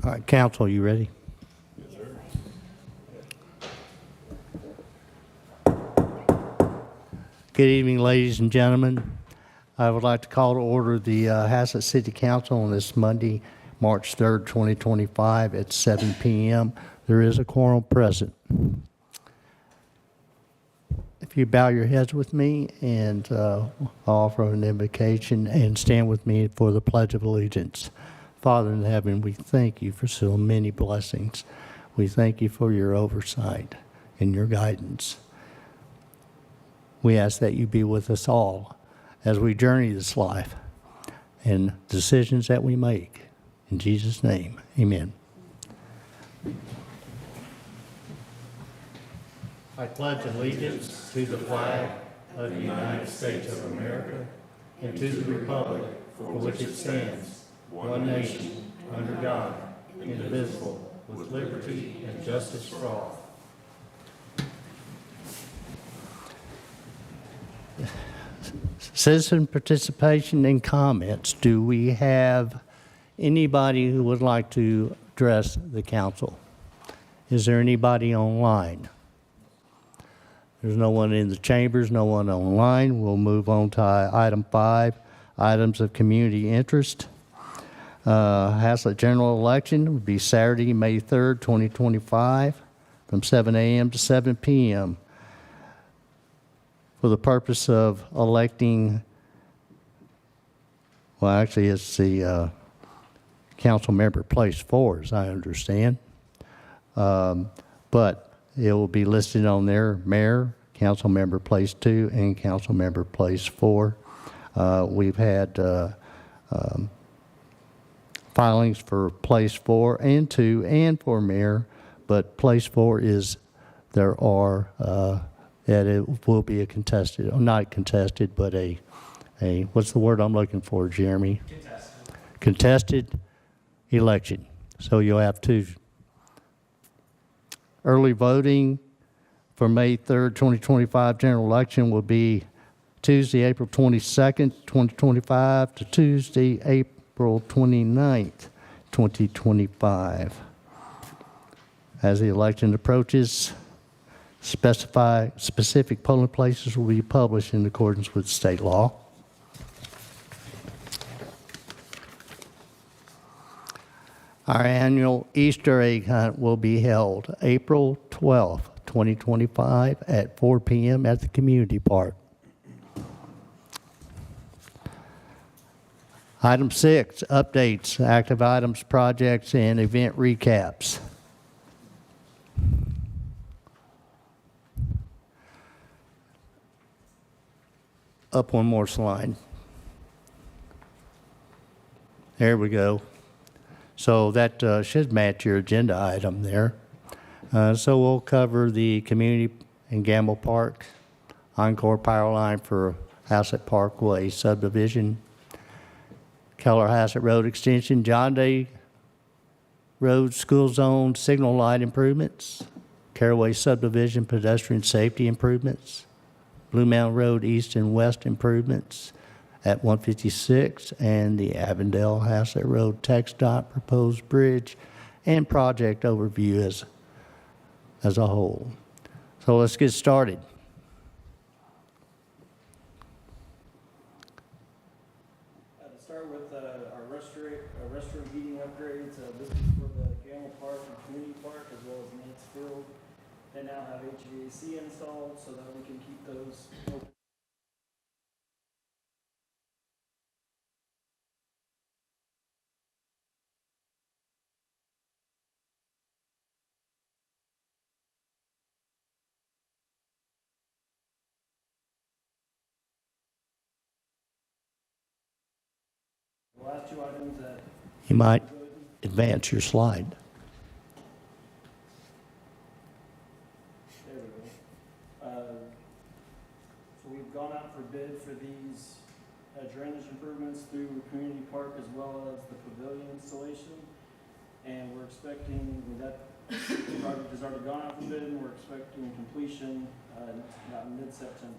All right, council, you ready? Yes, sir. Good evening, ladies and gentlemen. I would like to call to order the Haslet City Council on this Monday, March 3rd, 2025 at 7 p.m. There is a quorum present. If you bow your heads with me and I'll offer an invocation and stand with me for the Pledge of Allegiance. Father in heaven, we thank you for so many blessings. We thank you for your oversight and your guidance. We ask that you be with us all as we journey this life and decisions that we make. In Jesus' name, amen. I pledge allegiance to the flag of the United States of America and to the republic for which it stands, one nation, under God, indivisible, with liberty and justice for all. Citizen participation and comments. Do we have anybody who would like to address the council? Is there anybody online? There's no one in the chambers, no one online. We'll move on to item 5, items of community interest. Haslet general election would be Saturday, May 3rd, 2025, from 7 a.m. to 7 p.m. for the purpose of electing, well, actually, it's the council member place 4, as I understand. But it will be listed on there, mayor, council member place 2, and council member place 4. We've had filings for place 4 and 2 and for mayor, but place 4 is, there are, that it will be a contested, or not contested, but a, what's the word I'm looking for, Jeremy? Contested election. So you'll have to. Early voting for May 3rd, 2025 general election will be Tuesday, April 22nd, 2025 to Tuesday, April 29th, 2025. As the election approaches, specific polling places will be published in accordance with state law. Our annual Easter egg hunt will be held April 12th, 2025 at 4 p.m. at the community park. Item 6, updates, active items, projects, and event recaps. Up one more slide. There we go. So that should match your agenda item there. So we'll cover the community and Gamble Park, ONCOR power line for Haslet Parkway subdivision, Keller Haslet Road extension, John Day Road school zone signal light improvements, Caraway subdivision pedestrian safety improvements, Blue Mound Road east and west improvements at 156, and the Avondale Haslet Road TxDOT proposed bridge and project overview as a whole. So let's get started. To start with our restroom heating upgrades, this is for the Gamble Park and Community Park as well as Nance Field. They now have HVAC installed so that we can keep those open. The last 2 items that You might advance your slide. there we go. So we've gone out for bid for these drainage improvements through Community Park as well as the pavilion installation. And we're expecting that the project has already gone out for bid, and we're expecting completion about mid-September.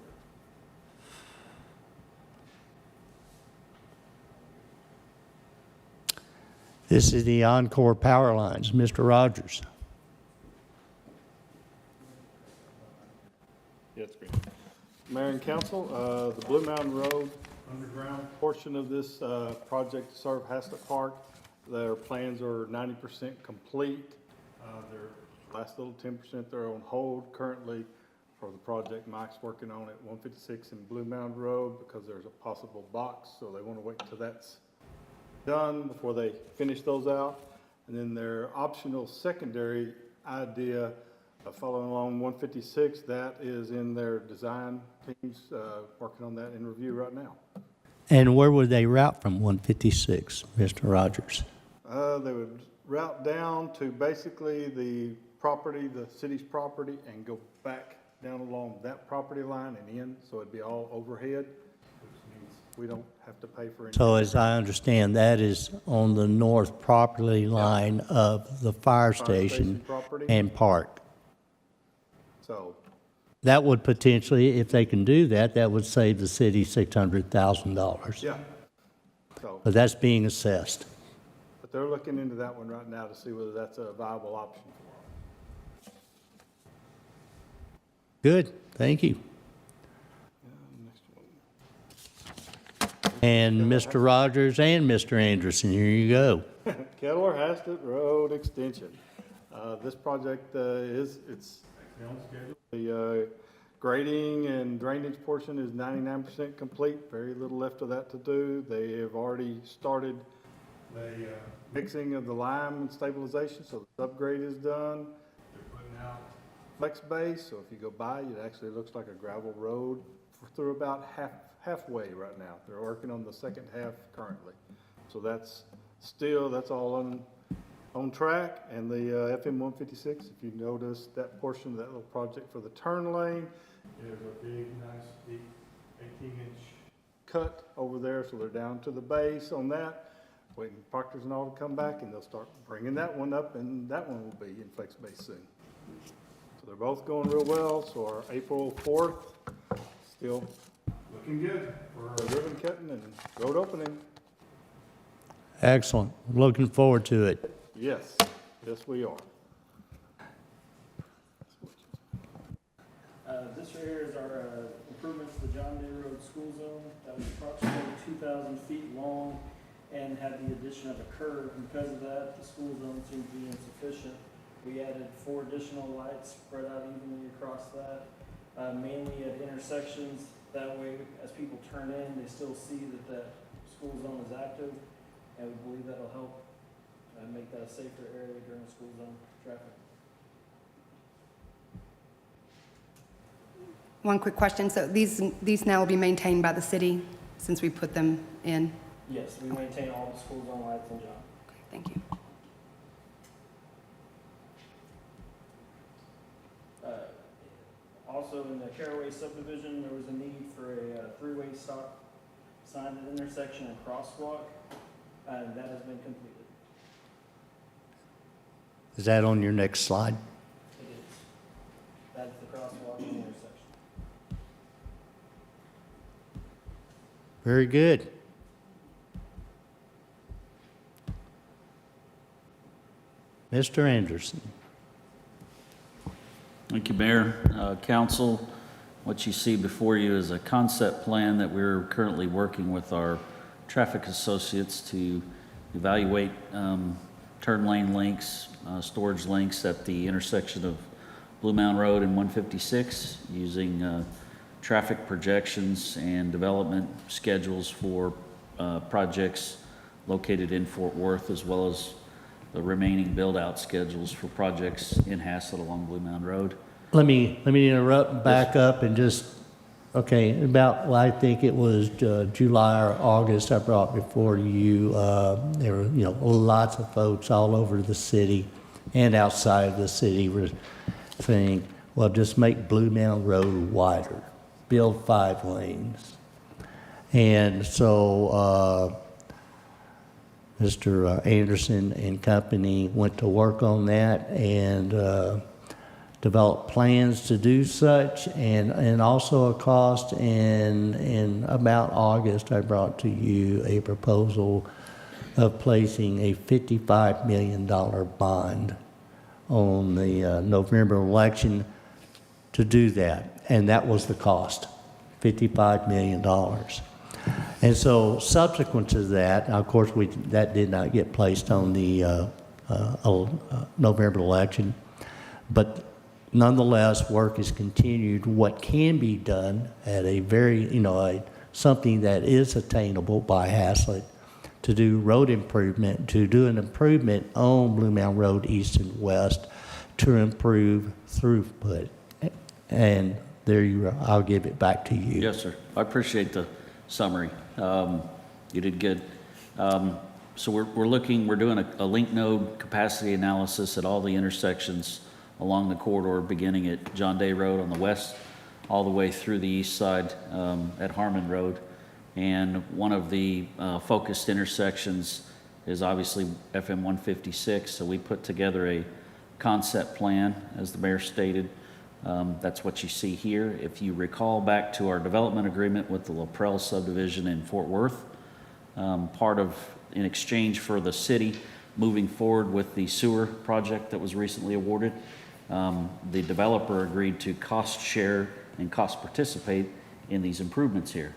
This is the ONCOR power lines. Mr. Rogers. Yeah, it's green. Mayor and council, the Blue Mountain Road underground portion of this project to serve Haslet Park, their plans are 90% complete. Their last little 10% they're on hold currently for the project Mike's working on at 156 and Blue Mountain Road because there's a possible box, so they want to wait till that's done before they finish those out. And then their optional secondary idea of following along 156, that is in their design teams working on that in review right now. And where would they route from 156, Mr. Rogers? They would route down to basically the property, the city's property, and go back down along that property line and in, so it'd be all overhead, which means we don't have to pay for any. So as I understand, that is on the north property line of the fire station property. and park. So, That would potentially, if they can do that, that would save the city $600,000. yeah. So, But that's being assessed. but they're looking into that one right now to see whether that's a viable option for them. Good, thank you. Next one. And Mr. Rogers and Mr. Anderson, here you go. Keller Haslet Road Extension. This project it's on schedule. The grading and drainage portion is 99% complete. Very little left of that to do. They have already started the mixing of the lime and stabilization, so the subgrade is done. They're putting out flex base, so if you go by, it actually looks like a gravel road through about halfway right now. They're working on the second half currently. So that's all on track. And the FM 156, if you notice that portion of that little project for the turn lane, there's a big, nice, deep 18-inch cut over there. So they're down to the base on that, waiting for Proctors and all to come back, and they'll start bringing that one up, and that one will be in flex base soon. So they're both going real well. So our April 4th, still looking good for ribbon cutting and road opening. Excellent, looking forward to it. Yes, yes we are. This right here is our improvements to the John Day Road School Zone. That was approximately 2,000 feet long and had the addition of a curve. Because of that, the school zone seemed to be insufficient. We added 4 additional lights spread out evenly across that, mainly at intersections. That way, as people turn in, they still see that that school zone is active, and we believe that'll help make that a safer area during school zone traffic. One quick question. So these now will be maintained by the city since we put them in? Yes, we maintain all the school zone lights in John. Okay, thank you. Also, in the Caraway subdivision, there was a need for a three-way stop sign at intersection and crosswalk, and that has been completed. Is that on your next slide? It is. That's the crosswalk and intersection. Very good. Mr. Anderson. Thank you, Mayor. Council, what you see before you is a concept plan that we're currently working with our traffic associates to evaluate turn lane links, storage links at the intersection of Blue Mound Road and 156 using traffic projections and development schedules for projects located in Fort Worth, as well as the remaining build-out schedules for projects in Haslet along Blue Mound Road. Let me interrupt and back up and just, okay, about, well, I think it was July or August I brought before you, there were, lots of folks all over the city and outside of the city were saying, well, just make Blue Mound Road wider, build 5 lanes. And so Mr. Anderson and company went to work on that and developed plans to do such, and also a cost. And in about August, I brought to you a proposal of placing a $55 million bond on the November election to do that, and that was the cost, $55 million. And so subsequent to that, of course, that did not get placed on the November election, but nonetheless, work is continued. What can be done at a very, something that is attainable by Haslet, to do road improvement, to do an improvement on Blue Mound Road east and west to improve throughput. And there you are. I'll give it back to you. Yes, sir. I appreciate the summary. You did good. So we're doing a link node capacity analysis at all the intersections along the corridor, beginning at John Day Road on the west, all the way through the east side at Harmon Road. And one of the focused intersections is obviously FM 156. So we put together a concept plan, as the mayor stated. That's what you see here. If you recall back to our development agreement with the LaPrelle subdivision in Fort Worth, in exchange for the city moving forward with the sewer project that was recently awarded, the developer agreed to cost share and cost participate in these improvements here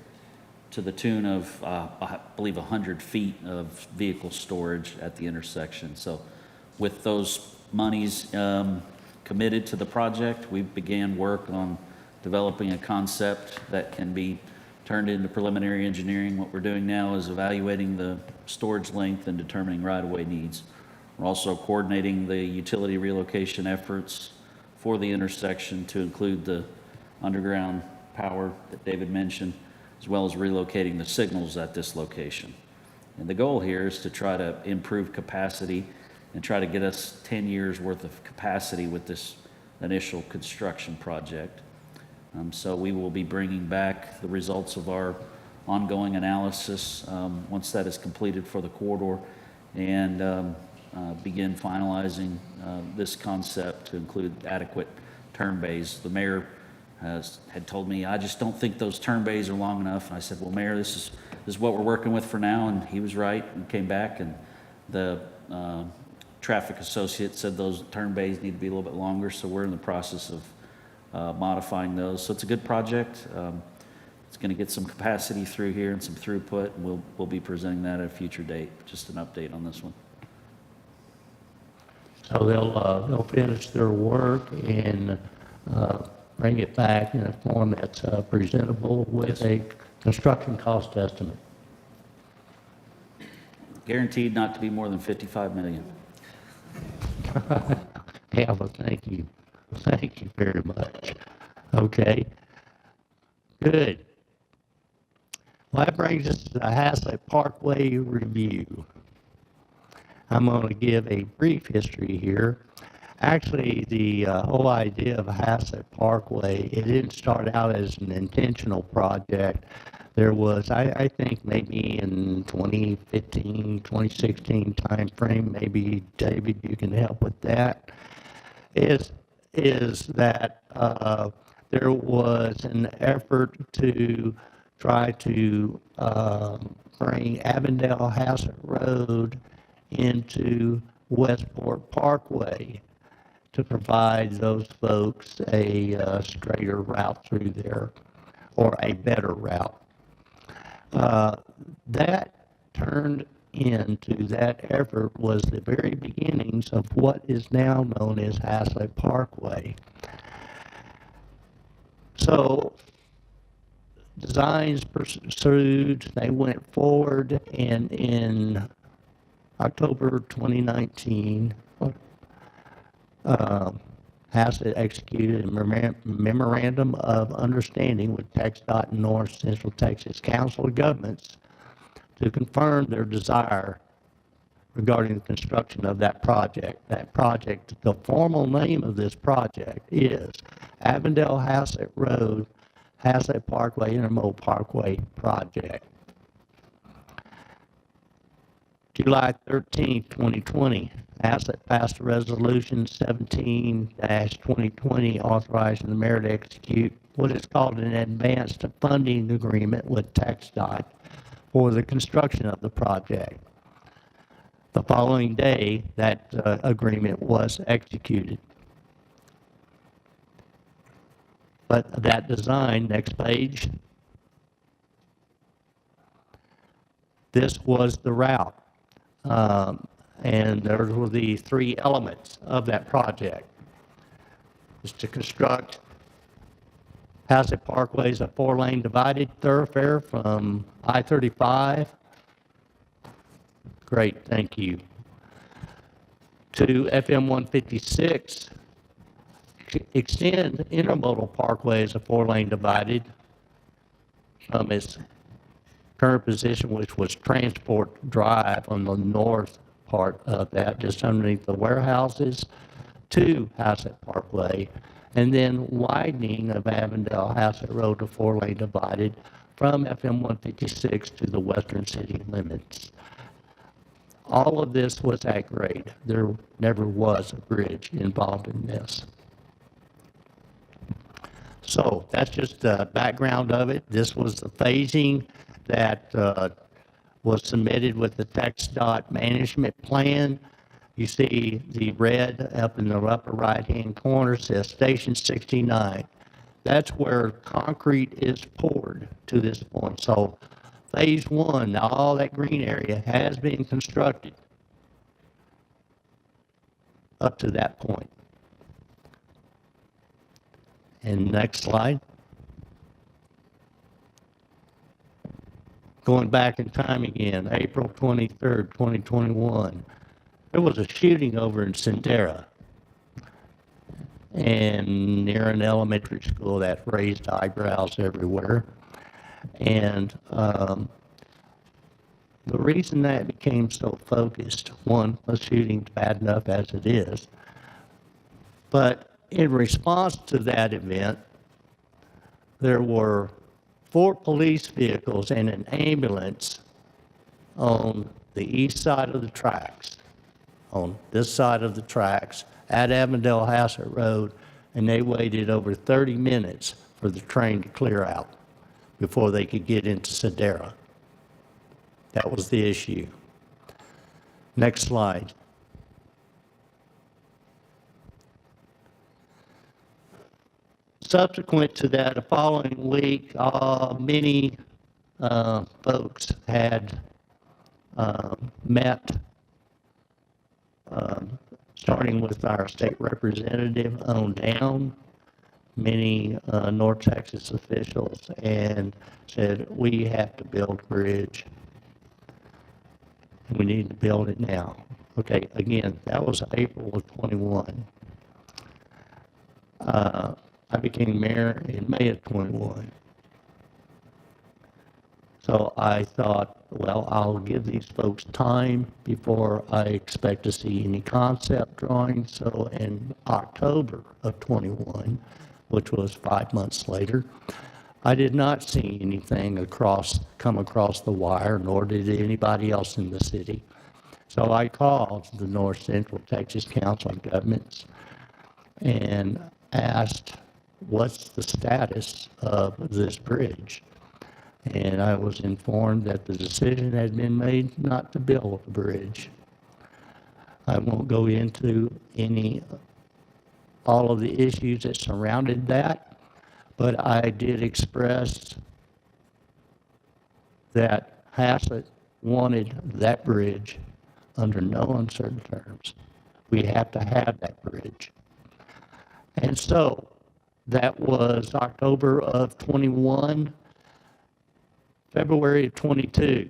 to the tune of, I believe, 100 feet of vehicle storage at the intersection. So with those monies committed to the project, we began work on developing a concept that can be turned into preliminary engineering. What we're doing now is evaluating the storage length and determining right-of-way needs. We're also coordinating the utility relocation efforts for the intersection to include the underground power that David mentioned, as well as relocating the signals at this location. And the goal here is to try to improve capacity and try to get us 10 years worth of capacity with this initial construction project. So we will be bringing back the results of our ongoing analysis once that is completed for the corridor, and begin finalizing this concept to include adequate turn bays. The mayor had told me, I just don't think those turn bays are long enough. And I said, well, Mayor, this is what we're working with for now. And he was right and came back, and the traffic associate said those turn bays need to be a little bit longer. So we're in the process of modifying those. So it's a good project. It's going to get some capacity through here and some throughput, and we'll be presenting that at a future date. Just an update on this one. So they'll finish their work and bring it back in a form that's presentable with a construction cost estimate. Guaranteed not to be more than $55 million. Yeah, well, thank you. Thank you very much. Okay. Good. Well, that brings us to the Haslet Parkway review. I'm going to give a brief history here. Actually, the whole idea of Haslet Parkway, it didn't start out as an intentional project. There was, I think, maybe in 2015, 2016 timeframe, maybe, David, you can help with that, is that there was an effort to try to bring Avondale-Haslet Road into Westport Parkway to provide those folks a straighter route through there, or a better route. That turned into, that effort was the very beginnings of what is now known as Haslet Parkway. So designs pursued, they went forward, and in October 2019, Haslet executed a memorandum of understanding with TxDOT and North Central Texas Council of Governments to confirm their desire regarding the construction of that project. That project, the formal name of this project is Avondale-Haslet Road, Haslet Parkway Intermodal Parkway Project. July 13, 2020, Haslet passed a resolution 17-2020 authorizing the mayor to execute what is called an advanced funding agreement with TxDOT for the construction of the project. The following day, that agreement was executed. But that design, next page, this was the route. And there were the three elements of that project. Is to construct Haslet Parkway as a 4-lane divided thoroughfare from I-35. Great, thank you. To FM 156, extend Intermodal Parkway as a 4-lane divided from its current position, which was Transport Drive on the north part of that, just underneath the warehouses, to Haslet Parkway, and then widening of Avondale Haslet Road to 4-lane divided from FM 156 to the western city limits. All of this was at grade. There never was a bridge involved in this. So that's just the background of it. This was the phasing that was submitted with the TxDOT management plan. You see the red up in the upper right-hand corner says Station 69. That's where concrete is poured to this point. So phase one, all that green area has been constructed up to that point. And next slide. Going back in time again, April 23rd, 2021. There was a shooting over in Sendera and near an elementary school that raised eyebrows everywhere. And the reason that became so focused, one, the shooting's bad enough as it is, but in response to that event, there were 4 police vehicles and an ambulance on the east side of the tracks, on this side of the tracks at Avondale Haslet Road, and they waited over 30 minutes for the train to clear out before they could get into Sendera. That was the issue. Next slide. Subsequent to that, the following week, many folks had met, starting with our state representative on down, many North Texas officials, and said, we have to build a bridge. We need to build it now. Okay, again, that was April of 21. I became mayor in May of 21. So I thought, well, I'll give these folks time before I expect to see any concept drawings. So in October of 21, which was 5 months later, I did not see anything come across the wire, nor did anybody else in the city. So I called the North Central Texas Council of Governments and asked, what's the status of this bridge? And I was informed that the decision had been made not to build the bridge. I won't go into all of the issues that surrounded that, but I did express that Haslet wanted that bridge under no uncertain terms. We have to have that bridge. And so that was October of 21. February of 22,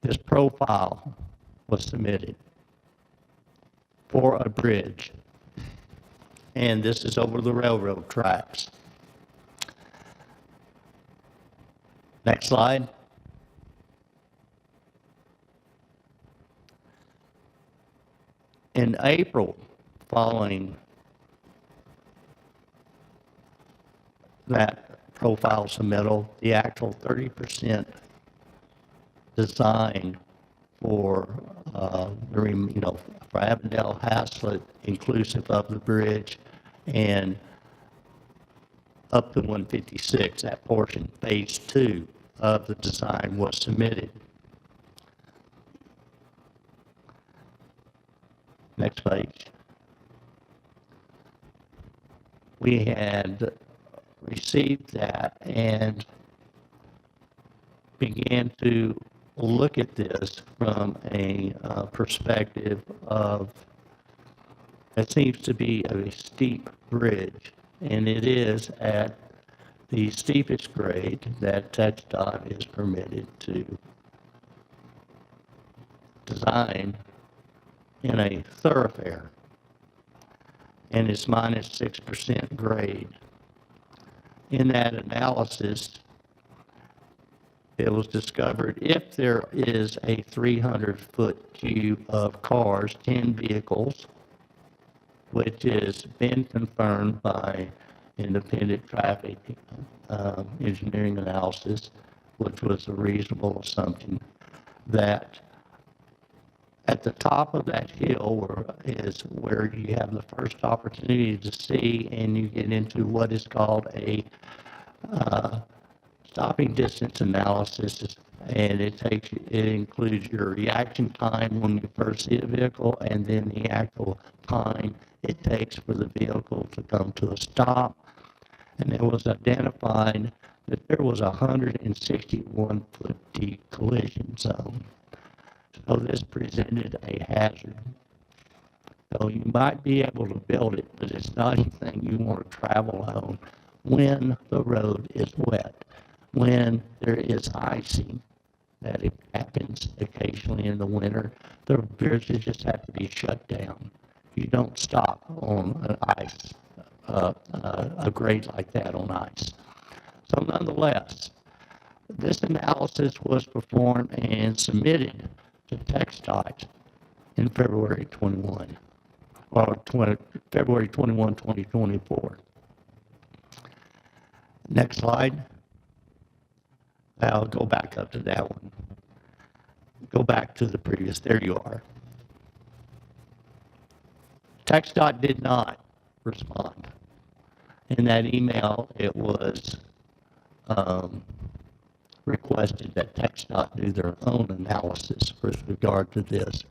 this profile was submitted for a bridge. And this is over the railroad tracks. Next slide. In April, following that profile submittal, the actual 30% design for for Avondale Haslet, inclusive of the bridge, and up to 156, that portion, phase 2 of the design was submitted. next page. We had received that and began to look at this from a perspective of, it seems to be a steep bridge, and it is at the steepest grade that TxDOT is permitted to design in a thoroughfare, and it's minus 6% grade. In that analysis, it was discovered if there is a 300-foot queue of cars, 10 vehicles, which has been confirmed by independent traffic engineering analysis, which was a reasonable assumption, that at the top of that hill is where you have the first opportunity to see, and you get into what is called a stopping distance analysis, and it includes your reaction time when you first see a vehicle, and then the actual time it takes for the vehicle to come to a stop. And it was identified that there was a 161-foot deep collision zone. So this presented a hazard. So you might be able to build it, but it's not anything you want to travel on when the road is wet, when there is icing, that it happens occasionally in the winter. The bridges just have to be shut down. You don't stop on an ice, a grade like that on ice. So nonetheless, this analysis was performed and submitted to TxDOT in February 21, February 21, 2024. Next slide. I'll go back up to that one. Go back to the previous. There you are. TxDOT did not respond. In that email, it was requested that TxDOT do their own analysis with regard to this,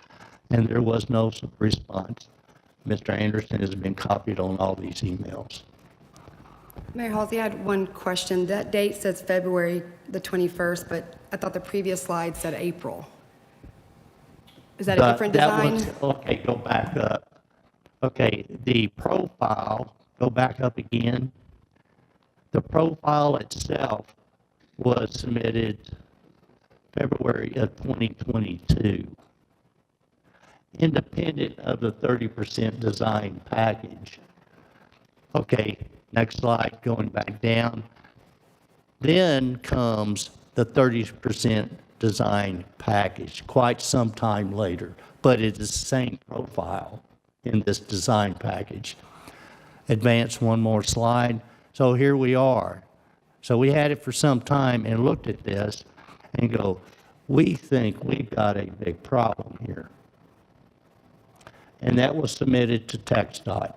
and there was no response. Mr. Anderson has been copied on all these emails. Mayor Halsey, I had one question. That date says February the 21st, but I thought the previous slide said April. Is that a different design? Okay, go back up. Okay, the profile, go back up again. The profile itself was submitted February of 2022, independent of the 30% design package. Okay, next slide, going back down. Then comes the 30% design package, quite some time later, but it's the same profile in this design package. Advance one more slide. So here we are. So we had it for some time and looked at this and go, we think we've got a big problem here. And that was submitted to TxDOT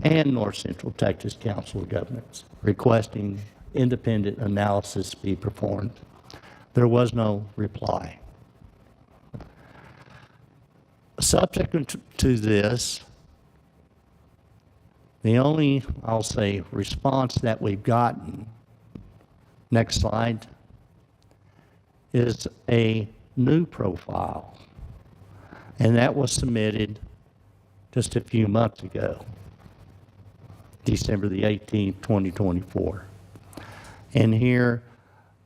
and North Central Texas Council of Governments, requesting independent analysis be performed. There was no reply. Subsequent to this, the only, I'll say, response that we've gotten, next slide, is a new profile. And that was submitted just a few months ago, December the 18th, 2024. And here,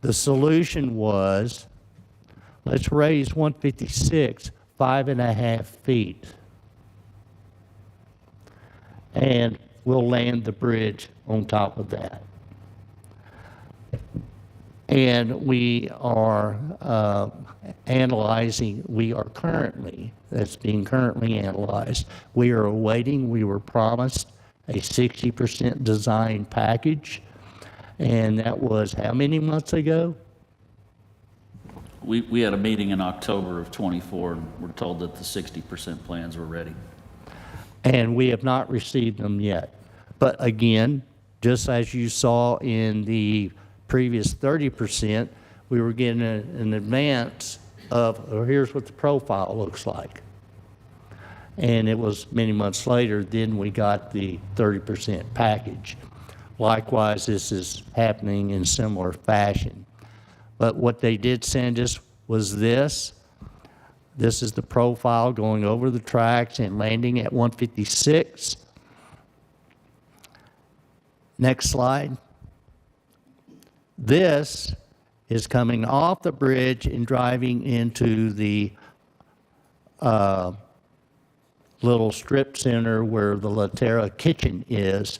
the solution was, let's raise 156 5.5 feet, and we'll land the bridge on top of that. And we are analyzing, that's being currently analyzed. We are awaiting, we were promised a 60% design package, and that was how many months ago? We had a meeting in October of '24, and we're told that the 60% plans were ready. And we have not received them yet. But again, just as you saw in the previous 30%, we were getting an advance of, here's what the profile looks like. And it was many months later, then we got the 30% package. Likewise, this is happening in similar fashion. But what they did send us was this. This is the profile going over the tracks and landing at 156. Next slide. This is coming off the bridge and driving into the little strip center where the La Terra kitchen is,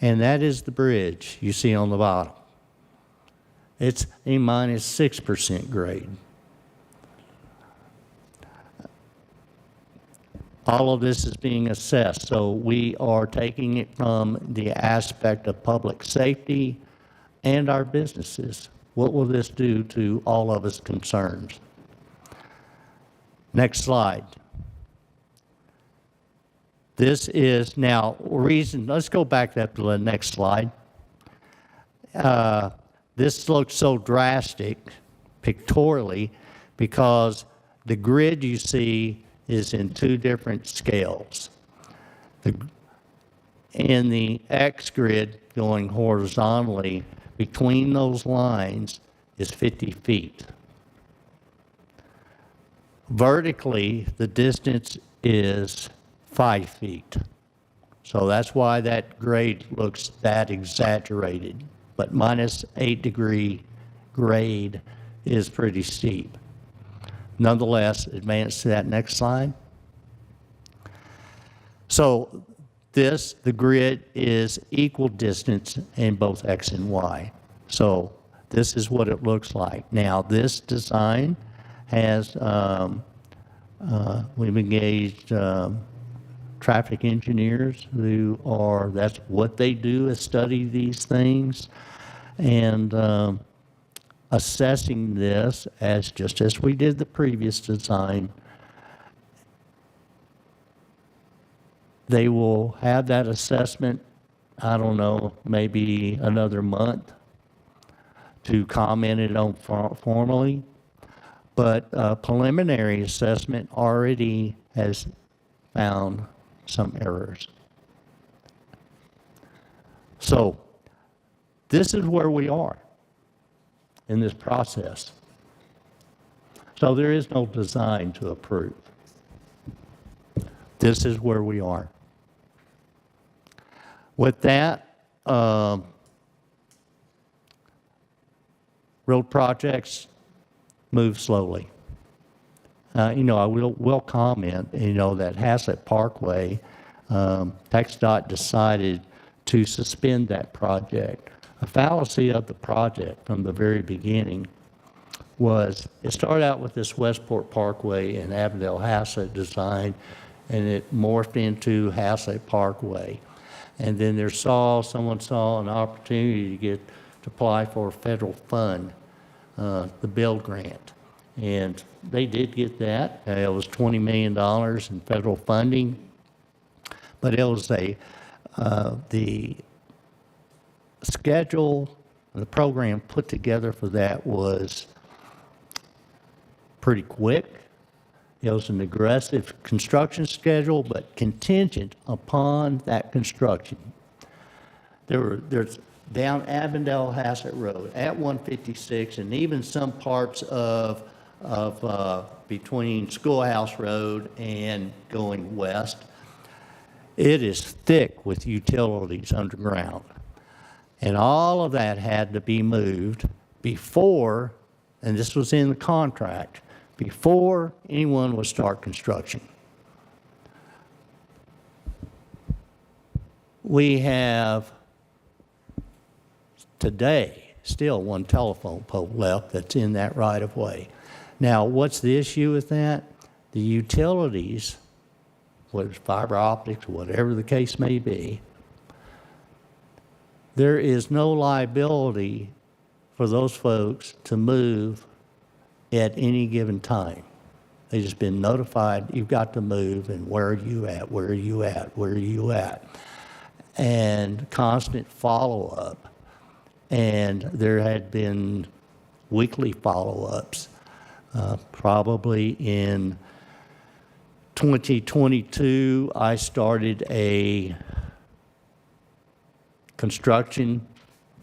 and that is the bridge you see on the bottom. It's a minus 6% grade. All of this is being assessed, so we are taking it from the aspect of public safety and our businesses. What will this do to all of us concerns? Next slide. This is now reason, let's go back up to the next slide. This looks so drastic pictorially because the grid you see is in two different scales. In the X grid going horizontally between those lines is 50 feet. Vertically, the distance is 5 feet. So that's why that grade looks that exaggerated. But minus 8-degree grade is pretty steep. Nonetheless, advance to that next slide. So the grid is equal distance in both X and Y. So this is what it looks like. Now this design has, we've engaged traffic engineers who are, that's what they do, is study these things. And assessing this as just as we did the previous design, they will have that assessment, I don't know, maybe another month to comment it on formally. But preliminary assessment already has found some errors. So this is where we are in this process. So there is no design to approve. This is where we are. With that, road projects move slowly. I will comment, that Haslet Parkway, TxDOT decided to suspend that project. A fallacy of the project from the very beginning was it started out with this Westport Parkway and Avondale Haslet design, and it morphed into Haslet Parkway. And then someone saw an opportunity to apply for a federal fund, the build grant. And they did get that. It was $20 million in federal funding, but it was the schedule, the program put together for that was pretty quick. It was an aggressive construction schedule, but contingent upon that construction. There's down Avondale Haslet Road at 156, and even some parts of between Schoolhouse Road and going west, it is thick with utilities underground. And all of that had to be moved before, and this was in the contract, before anyone would start construction. We have today still one telephone pole left that's in that right of way. Now, what's the issue with that? The utilities, whether it's fiber optics, whatever the case may be, there is no liability for those folks to move at any given time. They've just been notified, you've got to move, and where are you at, where are you at, where are you at? And constant follow-up. And there had been weekly follow-ups, probably in 2022, I started a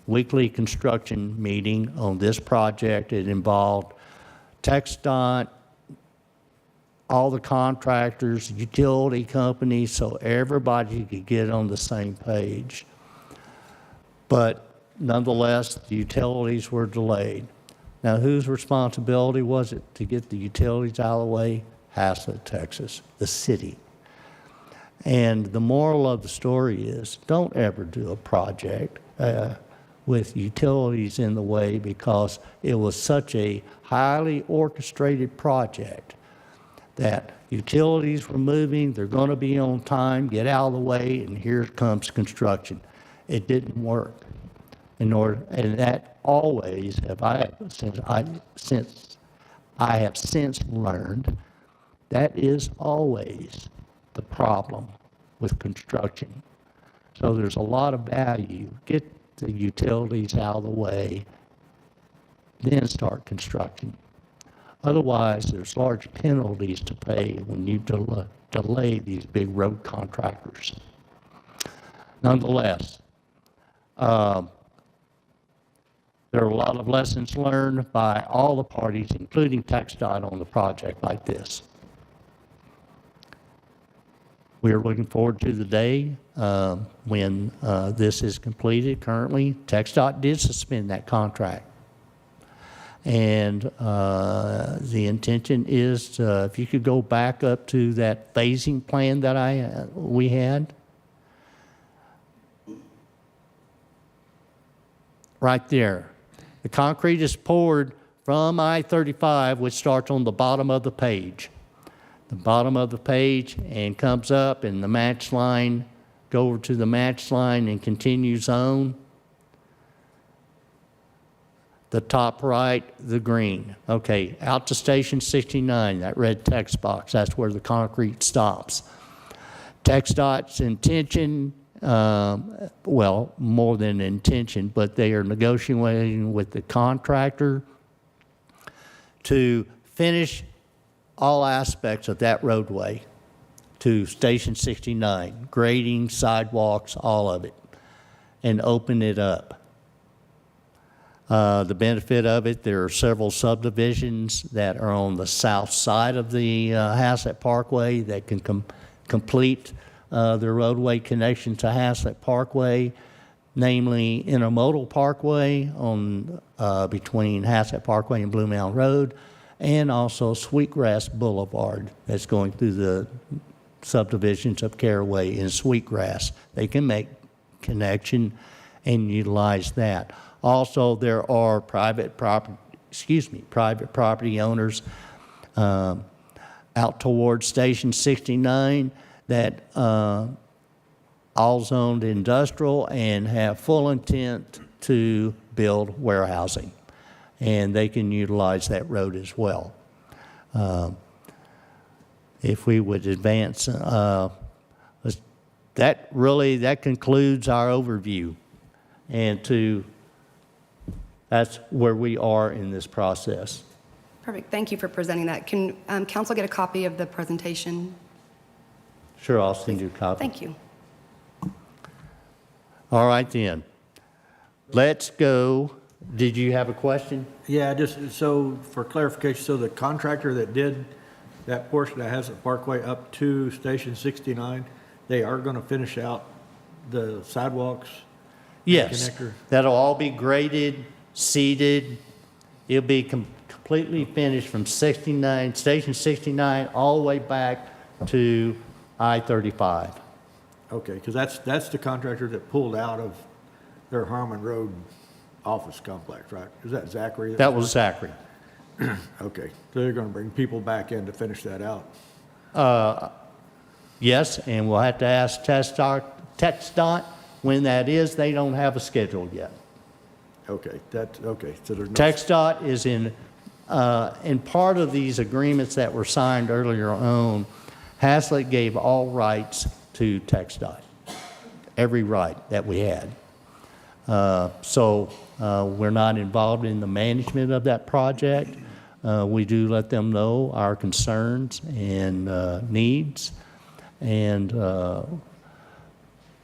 weekly construction meeting on this project. It involved TxDOT, all the contractors, utility companies, so everybody could get on the same page. But nonetheless, the utilities were delayed. Now, whose responsibility was it to get the utilities out of the way? Haslet, Texas, the city. And the moral of the story is, don't ever do a project with utilities in the way, because it was such a highly orchestrated project that utilities were moving, they're going to be on time, get out of the way, and here comes construction. It didn't work. And that always, since I have since learned, that is always the problem with construction. So there's a lot of value. Get the utilities out of the way, then start construction. Otherwise, there's large penalties to pay when you delay these big road contractors. Nonetheless, there are a lot of lessons learned by all the parties, including TxDOT, on the project like this. We are looking forward to the day when this is completed. Currently, TxDOT did suspend that contract. And the intention is, if you could go back up to that phasing plan that we had. Right there. The concrete is poured from I-35, which starts on the bottom of the page. The bottom of the page, and comes up, and the match line, go over to the match line and continues on. The top right, the green. Okay, out to Station 69, that red text box, that's where the concrete stops. TxDOT's intention, well, more than intention, but they are negotiating with the contractor to finish all aspects of that roadway to Station 69, grading, sidewalks, all of it, and open it up. The benefit of it, there are several subdivisions that are on the south side of the Haslet Parkway that can complete the roadway connection to Haslet Parkway, namely Intermodal Parkway on between Haslet Parkway and Blue Mound Road, and also Sweetgrass Boulevard that's going through the subdivisions of Caraway and Sweetgrass. They can make connection and utilize that. Also, there are private property owners out towards Station 69 that all zoned industrial and have full intent to build warehousing, and they can utilize that road as well. If we would advance, that concludes our overview, and that's where we are in this process. Perfect. Thank you for presenting that. Can council get a copy of the presentation? Sure, I'll send you a copy. Thank you. All right, then. Let's go. Did you have a question? Yeah, just so for clarification, so the contractor that did that portion that has the Parkway up to Station 69, they are going to finish out the sidewalks? Yes. Connector? That'll all be graded, seeded. It'll be completely finished from Station 69, all the way back to I-35. Okay, because that's the contractor that pulled out of their Harmon Road office complex, right? Is that Zachary? That was Zachary. Okay, so they're going to bring people back in to finish that out? Yes, and we'll have to ask TxDOT when that is. They don't have a schedule yet. Okay, okay, so there's no... TxDOT is in part of these agreements that were signed earlier on. Haslet gave all rights to TxDOT, every right that we had. So we're not involved in the management of that project. We do let them know our concerns and needs, and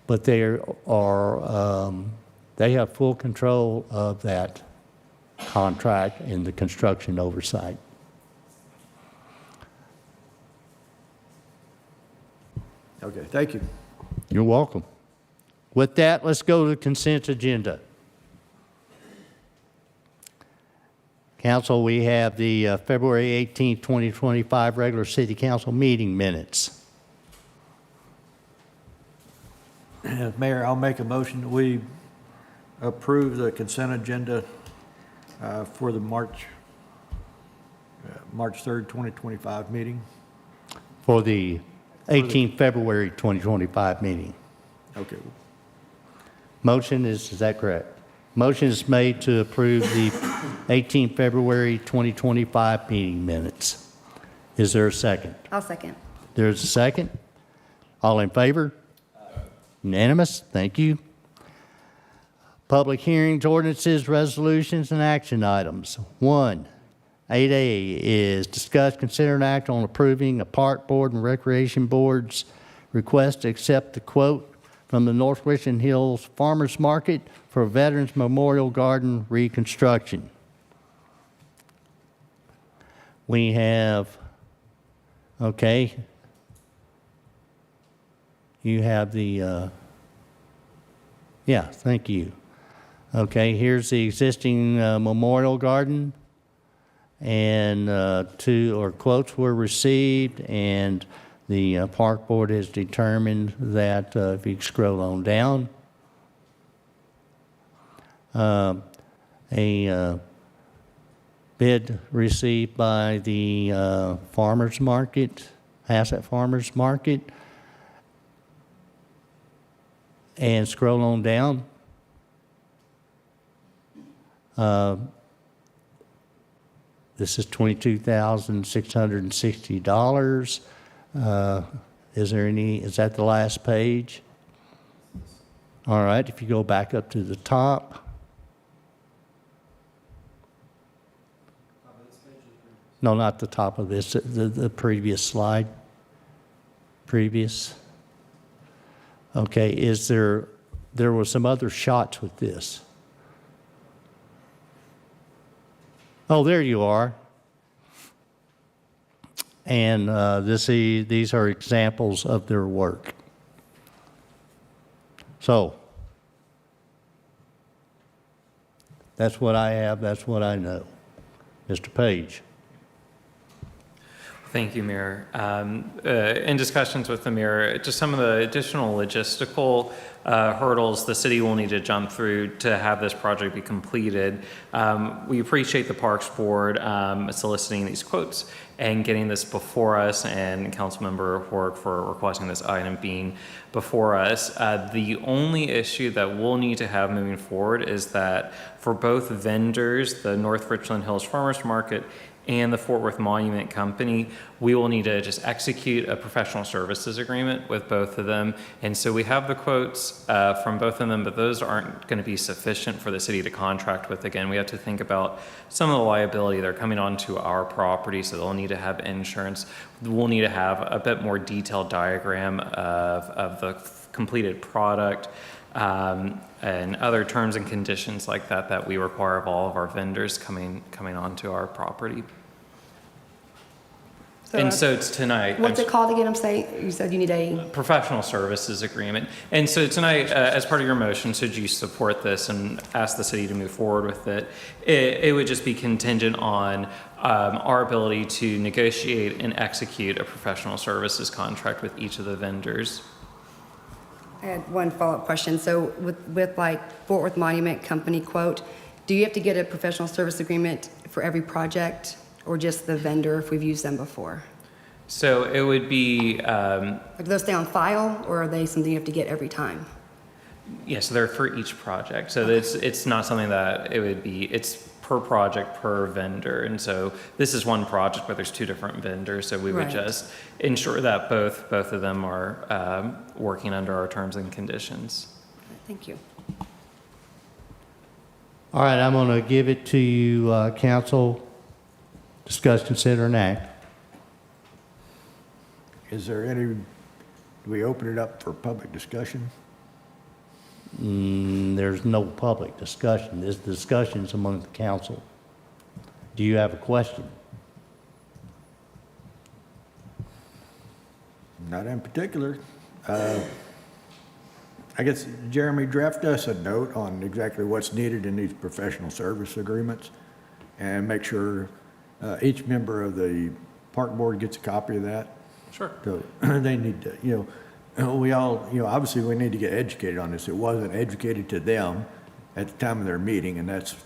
but they have full control of that contract and the construction oversight. Okay, thank you. You're welcome. With that, let's go to the consent agenda. Council, we have the February 18, 2025 regular city council meeting minutes. Mayor, I'll make a motion that we approve the consent agenda for the March 3rd, 2025 meeting. For the 18 February 2025 meeting. Okay. Motion is that correct? Motion is made to approve the 18 February 2025 meeting minutes. Is there a second? I'll second. There's a second. All in favor? Unanimous. Thank you. Public hearings, ordinances, resolutions, and action items. 1, 8A is discuss, consider, and act on approving a park board and recreation board's request to accept the quote from the North Richland Hills Farmers Market for Veterans Memorial Garden reconstruction. We have, okay, you have the, yeah, thank you. Okay, here's the existing memorial garden, and quotes were received, and the park board has determined that, if you scroll on down, a bid received by the farmers market, Haslet Farmers Market, and scroll on down. This is $22,660. Is that the last page? All right, if you go back up to the top. No, not the top of this, the previous slide. Previous. Okay, there were some other shots with this. Oh, there you are. And these are examples of their work. So, that's what I have, that's what I know. Mr. Page. Thank you, Mayor. In discussions with the mayor, just some of the additional logistical hurdles the city will need to jump through to have this project be completed. We appreciate the Parks Board soliciting these quotes and getting this before us, and Councilmember Hork for requesting this item being before us. The only issue that we'll need to have moving forward is that for both vendors, the North Richland Hills Farmers Market and the Fort Worth Monument Company, we will need to just execute a professional services agreement with both of them. And so we have the quotes from both of them, but those aren't going to be sufficient for the city to contract with. Again, we have to think about some of the liability. They're coming onto our property, so they'll need to have insurance. We'll need to have a bit more detailed diagram of the completed product, and other terms and conditions like that we require of all of our vendors coming onto our property. So it's tonight. What's it called again? You said you need a Professional services agreement. And so tonight, as part of your motion, should you support this and ask the city to move forward with it, it would just be contingent on our ability to negotiate and execute a professional services contract with each of the vendors. I had one follow-up question. So with like Fort Worth Monument Company quote, do you have to get a professional service agreement for every project, or just the vendor if we've used them before? So it would be... Like, do those stay on file, or are they something you have to get every time? Yes, they're for each project. So it's not something that it would be, it's per project, per vendor. And so this is one project, but there's two different vendors. So we would just ensure that both of them are working under our terms and conditions. Thank you. All right, I'm going to give it to you, council. Discuss, consider, and act. Is there any, do we open it up for public discussion? There's no public discussion. This discussion's among the council. Do you have a question? Not in particular. I guess, Jeremy, draft us a note on exactly what's needed in these professional service agreements and make sure each member of the park board gets a copy of that. Sure. So they need to, we all, obviously we need to get educated on this. It wasn't educated to them at the time of their meeting, and that's,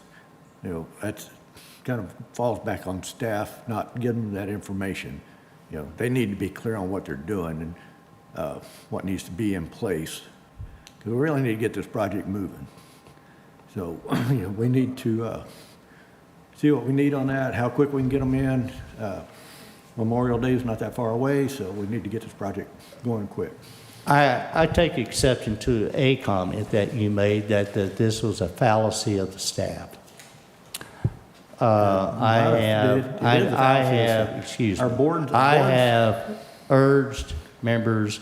that's kind of falls back on staff, not giving them that information. They need to be clear on what they're doing and what needs to be in place. Because we really need to get this project moving. So, we need to see what we need on that, how quick we can get them in. Memorial Day is not that far away, so we need to get this project going quick. I take exception to a comment that you made that this was a fallacy of the staff. Excuse me. Our board. I have urged members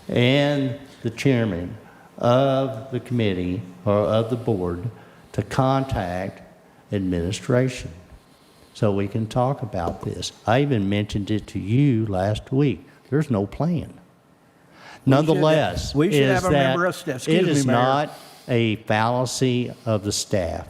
and the chairman of the committee or of the board to contact administration so we can talk about this. I even mentioned it to you last week. There's no plan. Nonetheless, we should have a member of it staff. is Mayor. not a fallacy of the staff.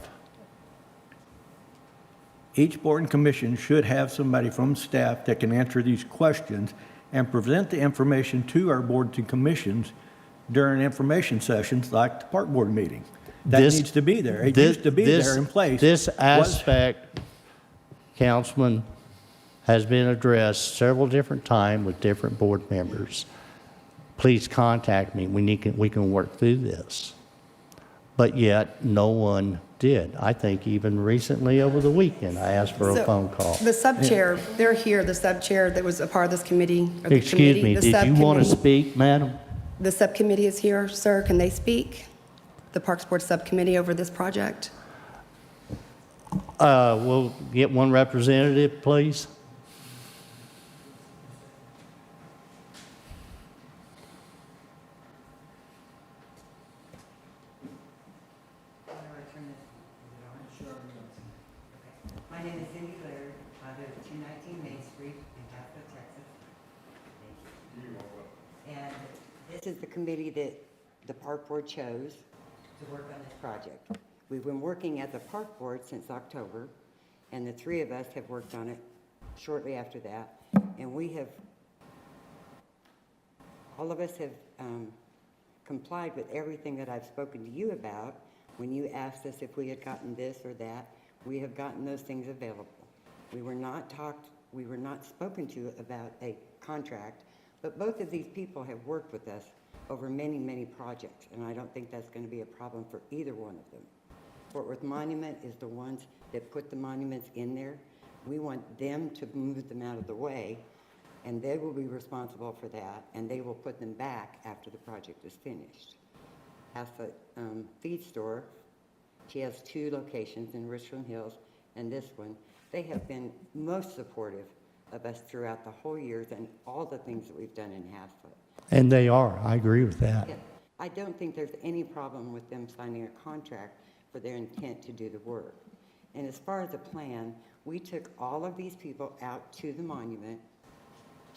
Each board and commission should have somebody from staff that can answer these questions and present the information to our boards and commissions during information sessions like the park board meeting. That needs to be there. It used to be there in place. This aspect, Councilman, has been addressed several different times with different board members. Please contact me. We can work through this. But yet, no one did. I think even recently over the weekend, I asked for a So, phone call. The sub-chair, they're here, the sub-chair that was a part of this committee. Or the Excuse me, committee, the did you want to subcommittee. speak, madam? The subcommittee is here, sir. Can they speak? The Parks Board Subcommittee over this project? We'll get one representative, please. My name is Cindy Laird. I live at 219 Main Street in Haslet, Texas. And this is the committee that the park board chose to work on this project. We've been working as a park board since October, and the three of us have worked on it shortly after that. And we have, all of us have complied with everything that I've spoken to you about. When you asked us if we had gotten this or that, we have gotten those things available. We were not spoken to about a contract, but both of these people have worked with us over many, many projects, and I don't think that's going to be a problem for either one of them. Fort Worth Monument is the ones that put the monuments in there. We want them to move them out of the way, and they will be responsible for that, and they will put them back after the project is finished. Haslet Feed Store, she has 2 locations in Richland Hills and this one. They have been most supportive of us throughout the whole years and all the things that we've done in Haslet. And they are. I agree with that. Yeah, I don't think there's any problem with them signing a contract for their intent to do the work. And as far as the plan, we took all of these people out to the monument,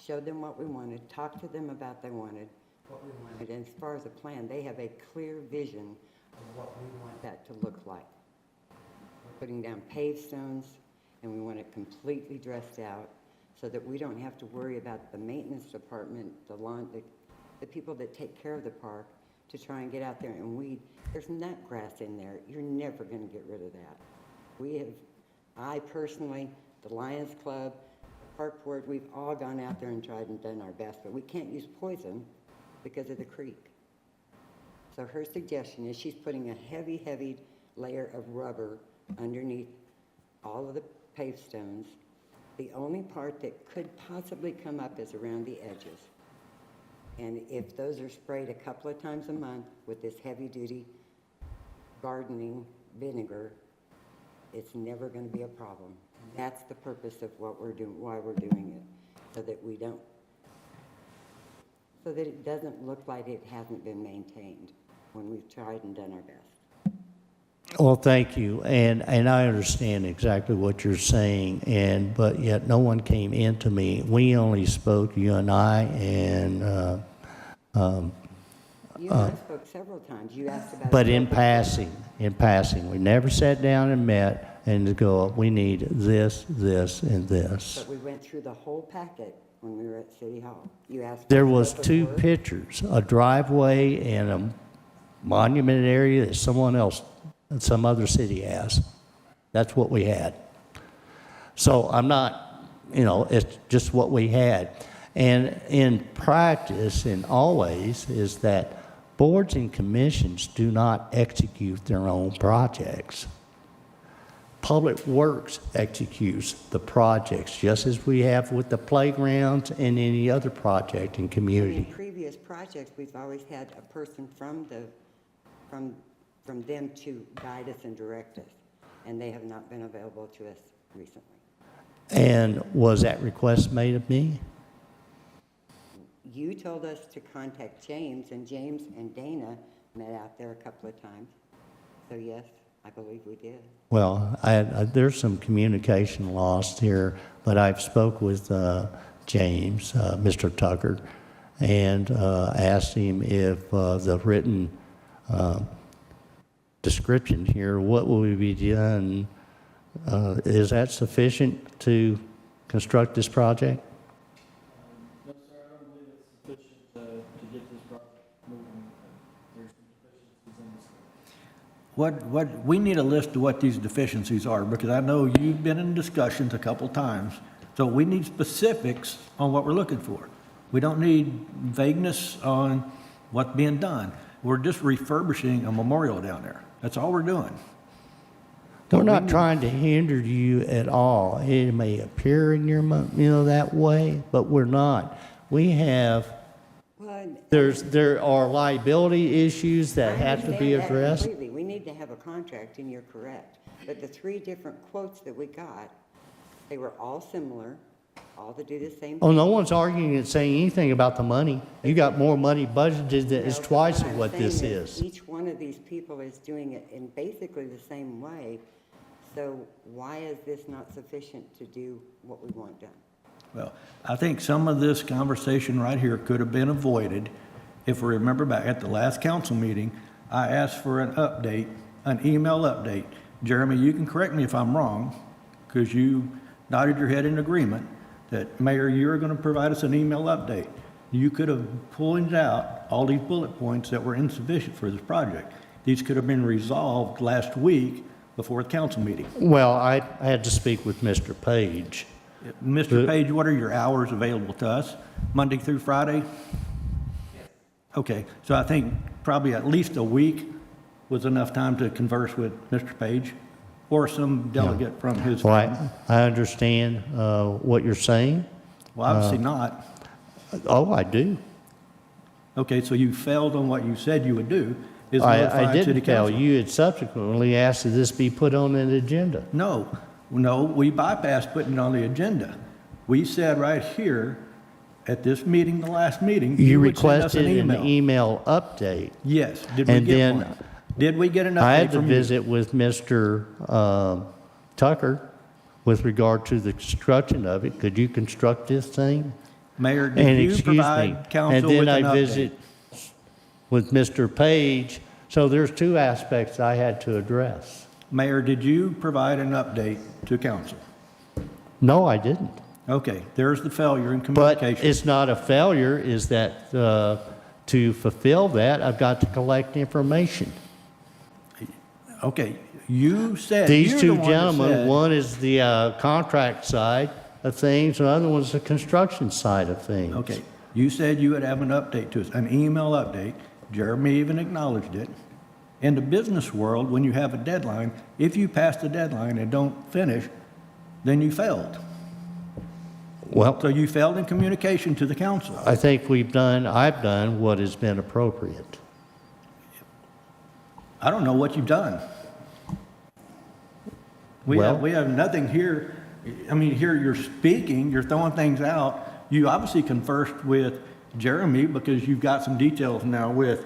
showed them what we wanted, talked to them about what we wanted, and as far as the plan, they have a clear vision of what we want that to look like. We're putting down paved stones, and we want it completely dressed out so that we don't have to worry about the maintenance department, the lawn, the people that take care of the park to try and get out there and weed. There's nut grass in there. You're never going to get rid of that. I personally, the Lions Club, the Park Board, we've all gone out there and tried and done our best, but we can't use poison because of the creek. So her suggestion is she's putting a heavy, heavy layer of rubber underneath all of the paved stones. The only part that could possibly come up is around the edges. And if those are sprayed a couple of times a month with this heavy-duty gardening vinegar, It's never gonna be a problem. That's the purpose of what we're doing, why we're doing it, so that we don't, so that it doesn't look like it hasn't been maintained when we've tried and done our best. Well, thank you, and I understand exactly what you're saying, but yet no one came into me. We only spoke, you and I, and, You and I spoke several times. You asked about. but in passing. We never sat down and met and to go, we need this, this, and this. But we went through the whole packet when we were at City Hall. You asked. There for was scope of 2 work. pictures, a driveway and a monument area that someone else, some other city has. That's what we had. So I'm not, it's just what we had. And in practice and always is that boards and commissions do not execute their own projects. Public Works executes the projects, just as we have with the playgrounds and any other project in In community. previous projects, we've always had a person from them to guide us and direct us, and they have not been available to us recently. And was that request made of me? You told us to contact James, and James and Dana met out there a couple of times. So yes, I believe we did. Well, there's some communication lost here, but I've spoke with James, Mr. Tucker, and asked him if the written description here, what will be done, is that sufficient to construct this project? No, sir, I don't believe it's sufficient to get this project moving. There's some deficiencies in this. We need a list of what these deficiencies are, because I know you've been in discussions a couple times. So we need specifics on what we're looking for. We don't need vagueness on what's being done. We're just refurbishing a memorial down there. That's all we're doing. We're not trying to hinder you at all. It may appear in your, that way, but we're not. We have, Well, there are liability issues that have to be I understand that addressed. completely. We need to have a contract, and you're correct. But the 3 different quotes that we got, they were all similar, all to do the same Oh, thing. no one's arguing and saying anything about the money. You got more money budgeted that is No, but twice I'm of what this saying is. Each one of these people is doing it in basically the same way. So why is this not sufficient to do what we want done? Well, I think some of this conversation right here could have been avoided. If we remember back at the last council meeting, I asked for an update, an email update. Jeremy, you can correct me if I'm wrong, because you nodded your head in agreement that, Mayor, you're going to provide us an email update. You could have pulled out all these bullet points that were insufficient for this project. These could have been resolved last week before the council meeting. Well, I had to speak with Mr. Page. Mr. Page, what are your hours available to us? Monday through Friday? Okay, so I think probably at least a week was enough time to converse with Mr. Page or some delegate from his Well, firm. I understand what you're saying. Well, obviously not. Oh, I do. Okay, so you failed on what you said you would do, is I notify city didn't tell council. you. Had subsequently asked that this be put on an agenda. No, we bypassed putting it on the agenda. We said right here at this meeting, the last meeting, You would send us requested an an email. email update. Yes, did we And get then one? Did we get an I had update to from you? visit with Mr. Tucker with regard to the construction of it. Could you construct this thing? Mayor, And did you excuse me. provide council And with then an I update? visit with Mr. Page. So there's 2 aspects I had to address. Mayor, did you provide an update to council? No, I didn't. Okay, there's the failure in But communication. it's not a failure, is that to fulfill that, I've got to collect information. Okay, you said, These you're 2 the one that gentlemen, said- one is the contract side of things, and the other one's the construction side of things. Okay, you said you would have an update to us, an email update. Jeremy even acknowledged it. In the business world, when you have a deadline, if you pass the deadline and don't finish, then you failed. Well, So you failed in communication to the council. I think I've done what has been appropriate. I don't know what you've done. We Well- have nothing here. I mean, here you're speaking, you're throwing things out. You obviously conversed with Jeremy because you've got some details now with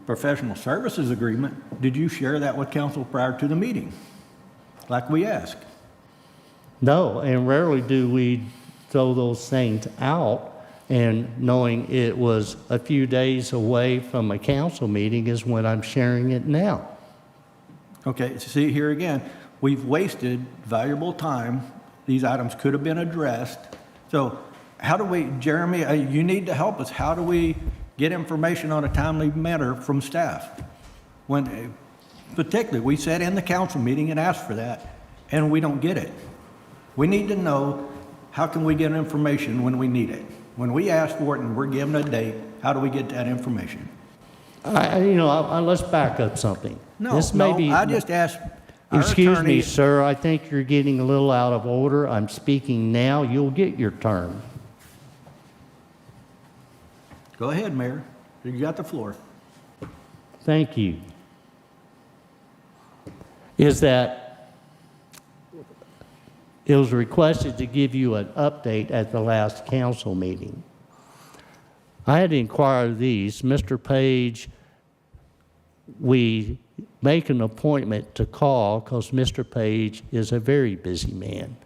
professional services agreement. Did you share that with council prior to the meeting? Like we asked? No, and rarely do we throw those things out, and knowing it was a few days away from a council meeting is when I'm sharing it now. Okay, see here again, we've wasted valuable time. These items could have been addressed. So how do we, Jeremy, you need to help us. How do we get information on a timely manner from staff? When, particularly, we sat in the council meeting and asked for that, and we don't get it. We need to know, how can we get information when we need it? When we ask for it and we're given a date, how do we get that information? Let's back up something. No, This may no, be- I just asked our Excuse me, attorney. sir, I think you're getting a little out of order. I'm speaking now, you'll get your turn. Go ahead, Mayor. You got the floor. Thank you. Is that it was requested to give you an update at the last council meeting. I had inquired these. Mr. Page, we make an appointment to call because Mr. Page is a very busy man.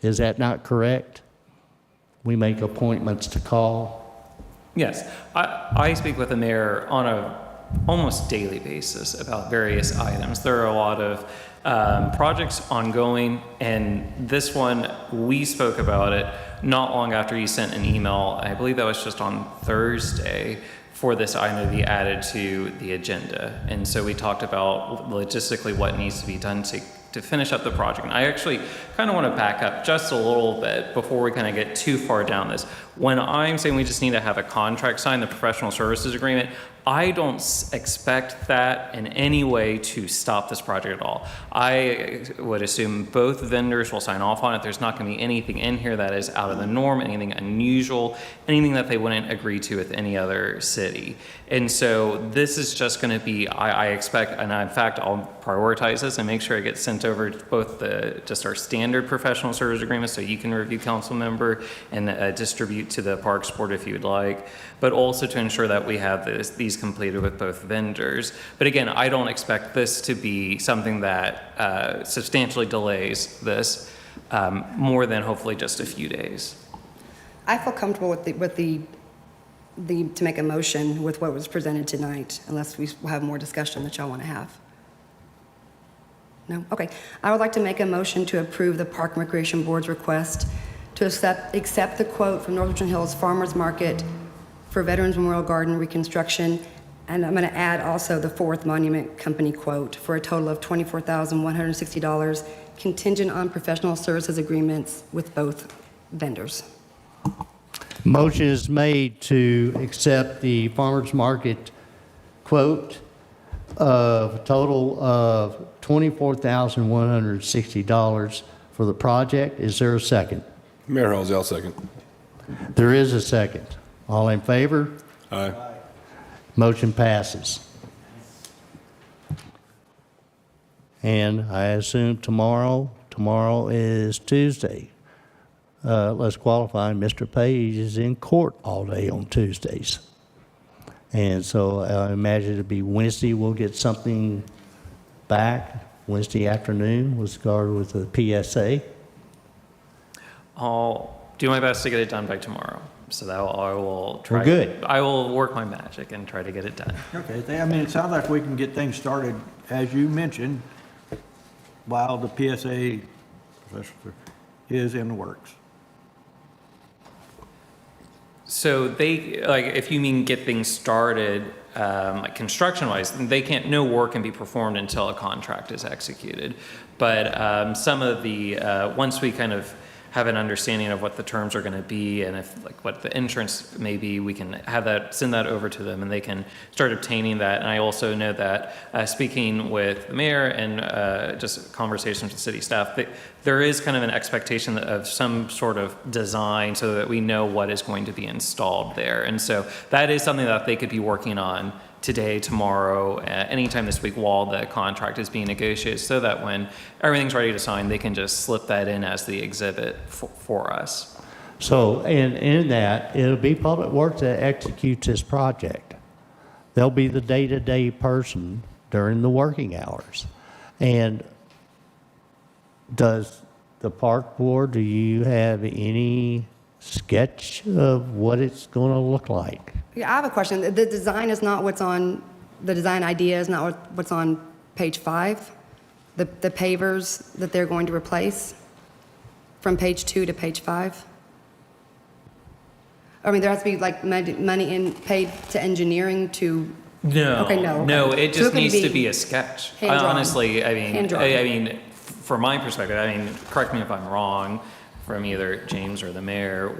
Is that not correct? We make appointments to call? Yes, I speak with the mayor on a almost daily basis about various items. There are a lot of projects ongoing, and this one, we spoke about it not long after you sent an email. I believe that was just on Thursday for this item to be added to the agenda. And so we talked about logistically what needs to be done to finish up the project. And I actually kind of want to back up just a little bit before we kind of get too far down this. When I'm saying we just need to have a contract signed, the professional services agreement, I don't expect that in any way to stop this project at all. I would assume both vendors will sign off on it. There's not going to be anything in here that is out of the norm, anything unusual, anything that they wouldn't agree to with any other city. And so this is just going to be, I expect, and in fact, I'll prioritize this and make sure it gets sent over to both just our standard professional service agreement so you can review, council member, and distribute to the Parks Board if you would like, but also to ensure that we have these completed with both vendors. But again, I don't expect this to be something that substantially delays this more than hopefully just a few days. I feel comfortable with to make a motion with what was presented tonight, unless we have more discussion that y'all want to have. No? Okay. I would like to make a motion to approve the Park and Recreation Board's request to accept the quote from North Richland Hills Farmers Market for Veterans Memorial Garden reconstruction, and I'm going to add also the Fourth Monument Company quote for a total of $24,160, contingent on professional services agreements with both vendors. Motion is made to accept the farmer's market quote of a total of $24,160 for the project. Is there a second? Mayor Halsey, I'll second. There is a second. All in favor? Aye. Motion passes. And I assume tomorrow is Tuesday. Let's qualify, Mr. Page is in court all day on Tuesdays. And so I imagine it'll be Wednesday, we'll get something back Wednesday afternoon with regard with the PSA. I'll do my best to get it done by tomorrow. So that I will try. Well, good. I will work my magic and try to get it done. Okay, I mean, it sounds like we can get things started, as you mentioned, while the PSA is in the works. So they, like, if you mean get things started, like construction-wise, no work can be performed until a contract is executed. But some of the, once we kind of have an understanding of what the terms are going to be and if like what the insurance may be, we can have that, send that over to them and they can start obtaining that. And I also know that speaking with the mayor and just conversations with city staff, there is kind of an expectation of some sort of design so that we know what is going to be installed there. And so that is something that they could be working on today, tomorrow, anytime this week while the contract is being negotiated, so that when everything's ready to sign, they can just slip that in as the exhibit for us. So in that, it'll be Public Works that executes this project. They'll be the day-to-day person during the working hours. And does the park board, do you have any sketch of what it's going to look like? Yeah, I have a question. The design is not what's on, the design idea is not what's on page 5? The pavers that they're going to replace from page 2 to page 5? I mean, there has to be like money paid to engineering to, No. Okay, no. No, Okay. it So just it can needs be to be a sketch. hand-drawn. Honestly, I mean, Hand-drawn. I mean, from my perspective, I mean, correct me if I'm wrong, from either James or the mayor,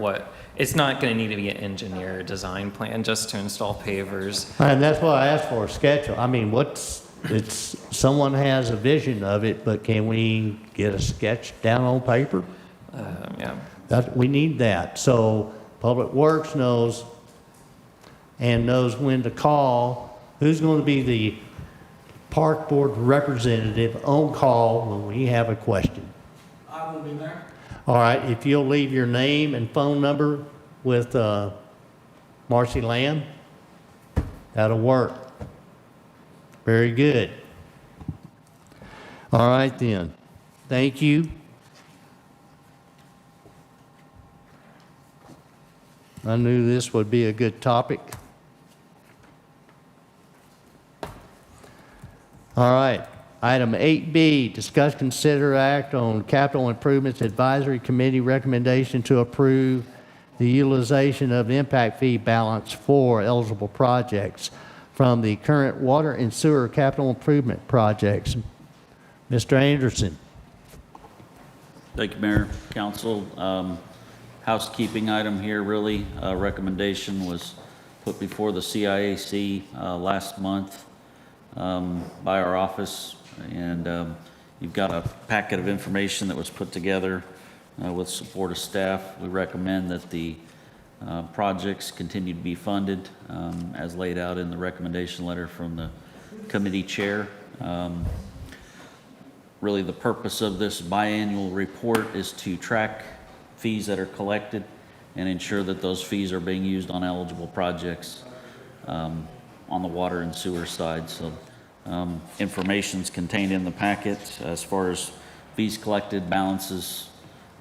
it's not going to need to be an engineer design plan just to install pavers. And that's why I asked for a sketch. I mean, someone has a vision of it, but can we get a sketch down on paper? Yeah. We need that. So Public Works knows when to call, who's going to be the park board representative on call when we have a question. I will be there. All right, if you'll leave your name and phone number with Marcy Lamb, that'll work. Very good. All right then. Thank you. I knew this would be a good topic. All right. Item 8B, discuss, consider, act on Capital Improvements Advisory Committee recommendation to approve the utilization of the impact fee balance for eligible projects from the current water and sewer capital improvement projects. Mr. Anderson. Thank you, Mayor, Council. Housekeeping item here, really. Recommendation was put before the CIAC last month by our office, and you've got a packet of information that was put together with support of staff. We recommend that the projects continue to be funded as laid out in the recommendation letter from the committee chair. Really, the purpose of this biannual report is to track fees that are collected and ensure that those fees are being used on eligible projects on the water and sewer side. So information's contained in the packet as far as fees collected, balances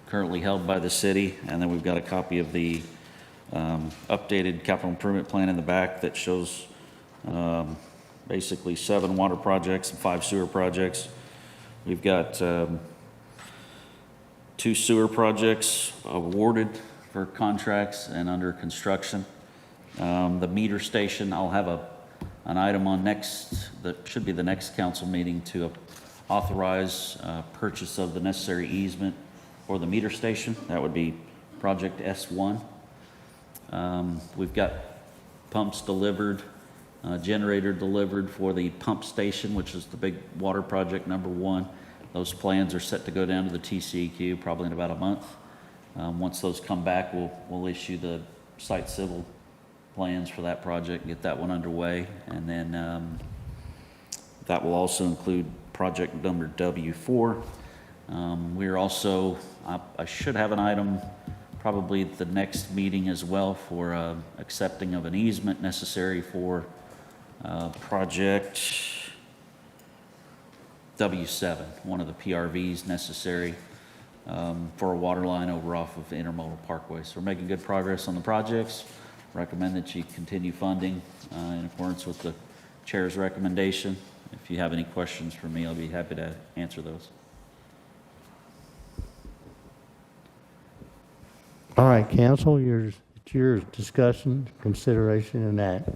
currently held by the city, and then we've got a copy of the updated capital improvement plan in the back that shows basically 7 water projects and 5 sewer projects. We've got 2 sewer projects awarded for contracts and under construction. The meter station, I'll have an item on that should be the next council meeting to authorize purchase of the necessary easement for the meter station. That would be project S1. We've got pumps delivered, generator delivered for the pump station, which is the big water project number 1. Those plans are set to go down to the TCEQ probably in about a month. Once those come back, we'll issue the site civil plans for that project and get that one underway. And then that will also include project number W4. We're also, I should have an item probably at the next meeting as well for accepting of an easement necessary for project W7, one of the PRVs necessary for a water line over off of Intermodal Parkway. So we're making good progress on the projects. Recommend that you continue funding in accordance with the chair's recommendation. If you have any questions for me, I'll be happy to answer those. All right, council, it's your discussion, consideration, and act.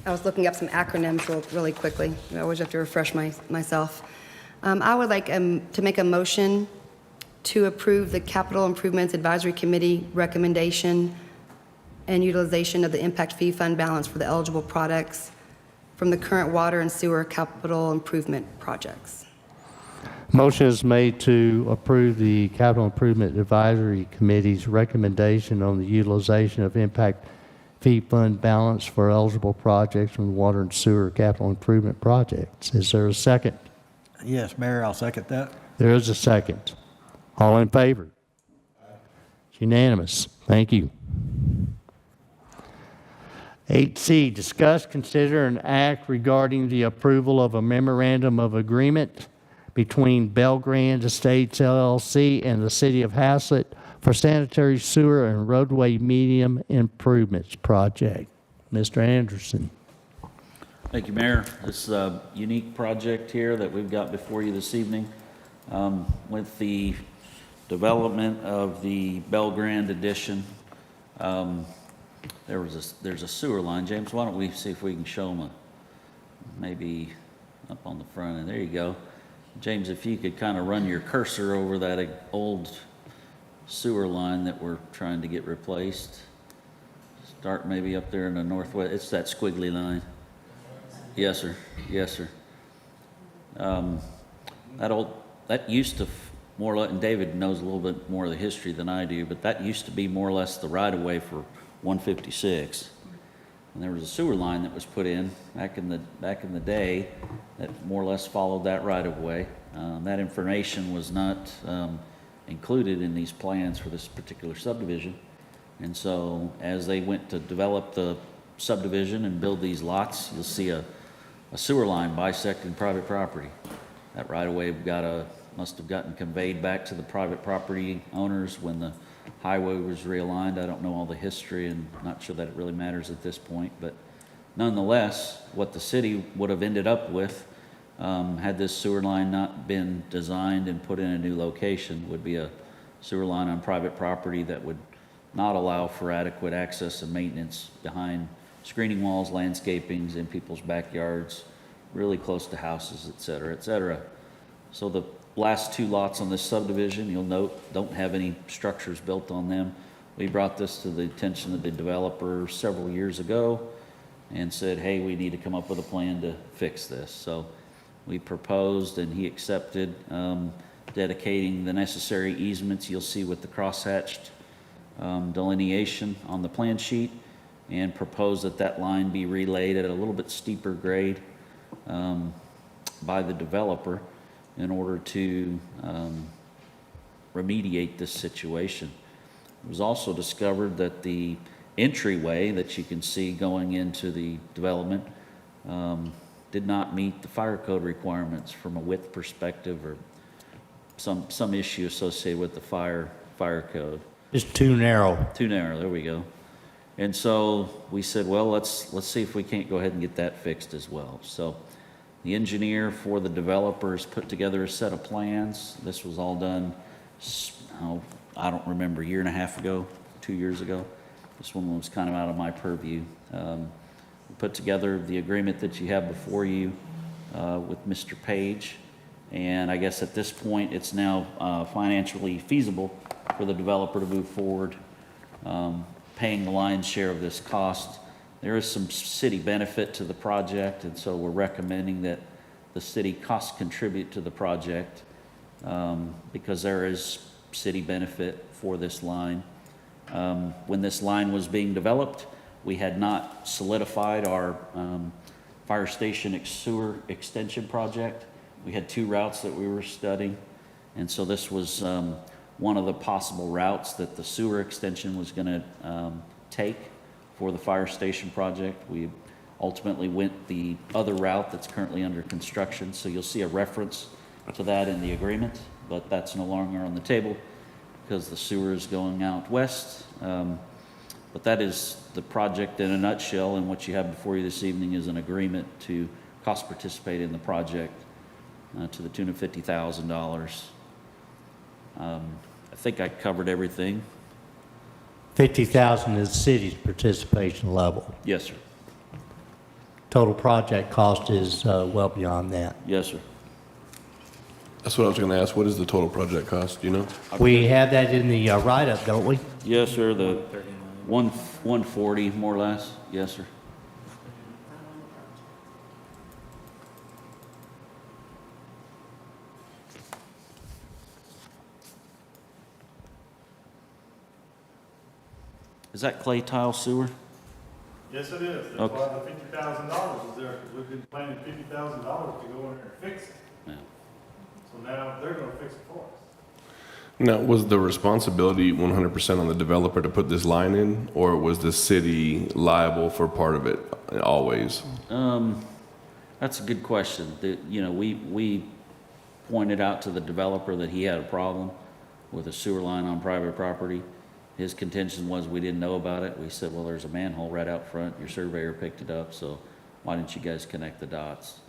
I was looking up some acronyms really quickly. I always have to refresh myself. I would like to make a motion to approve the Capital Improvements Advisory Committee recommendation and utilization of the impact fee fund balance for the eligible products from the current water and sewer capital improvement projects. Motion is made to approve the Capital Improvement Advisory Committee's recommendation on the utilization of impact fee fund balance for eligible projects from the water and sewer capital improvement projects. Is there a second? Yes, Mayor, I'll second that. There is a second. All in favor? It's unanimous. Thank you. 8C, discuss, consider, and act regarding the approval of a memorandum of agreement between Belgrand Estates LLC and the City of Haslet for sanitary sewer and roadway medium improvements project. Mr. Anderson. Thank you, Mayor. This is a unique project here that we've got before you this evening. With the development of the Belgrand addition, there's a sewer line. James, why don't we see if we can show them maybe up on the front, and there you go. James, if you could kind of run your cursor over that old sewer line that we're trying to get replaced. Start maybe up there in the northwest. It's that squiggly line. Yes, sir. Yes, sir. That used to more or less, and David knows a little bit more of the history than I do, but that used to be more or less the right-of-way for 156. And there was a sewer line that was put in back in the day that more or less followed that right-of-way. That information was not included in these plans for this particular subdivision. And so as they went to develop the subdivision and build these lots, you'll see a sewer line bisecting private property. That right-of-way must have gotten conveyed back to the private property owners when the highway was realigned. I don't know all the history and not sure that it really matters at this point, but nonetheless, what the city would have ended up with had this sewer line not been designed and put in a new location would be a sewer line on private property that would not allow for adequate access and maintenance behind screening walls, landscapings in people's backyards, really close to houses, et cetera, et cetera. So the last two lots on this subdivision, you'll note, don't have any structures built on them. We brought this to the attention of the developer several years ago and said, hey, we need to come up with a plan to fix this. So we proposed and he accepted dedicating the necessary easements you'll see with the crosshatched delineation on the plan sheet, and proposed that line be relayed at a little bit steeper grade by the developer in order to remediate this situation. It was also discovered that the entryway that you can see going into the development did not meet the fire code requirements from a width perspective, or some issue associated with the fire code. It's too narrow. Too narrow, there we go. And so we said, well, let's see if we can't go ahead and get that fixed as well. So the engineer for the developers put together a set of plans. This was all done, I don't remember, a year and a half ago, 2 years ago. This one was kind of out of my purview. We put together the agreement that you have before you with Mr. Page. And I guess at this point, it's now financially feasible for the developer to move forward, paying the lion's share of this cost. There is some city benefit to the project, and so we're recommending that the city cost contribute to the project because there is city benefit for this line. When this line was being developed, we had not solidified our fire station sewer extension project. We had two routes that we were studying, and so this was one of the possible routes that the sewer extension was going to take for the fire station project. We ultimately went the other route that's currently under construction, so you'll see a reference to that in the agreement, but that's no longer on the table because the sewer is going out west. But that is the project in a nutshell, and what you have before you this evening is an agreement to cost participate in the project to the tune of $50,000. I think I covered everything. 50,000 is the city's participation level. Yes, sir. Total project cost is well beyond that. Yes, sir. That's what I was going to ask. What is the total project cost? Do you know? We have that in the write-up, don't we? Yes, sir. The 140, more or less. Yes, sir. Is that clay tile sewer? Yes, it is. That's Okay. why the $50,000 is there, because we've been planning $50,000 to go in there and fix it. Yeah. So now they're gonna fix it for us. Now, was the responsibility 100% on the developer to put this line in, or was the city liable for part of it always? That's a good question. We pointed out to the developer that he had a problem with a sewer line on private property. His contention was we didn't know about it. We said, well, there's a manhole right out front. Your surveyor picked it up, so why didn't you guys connect the dots?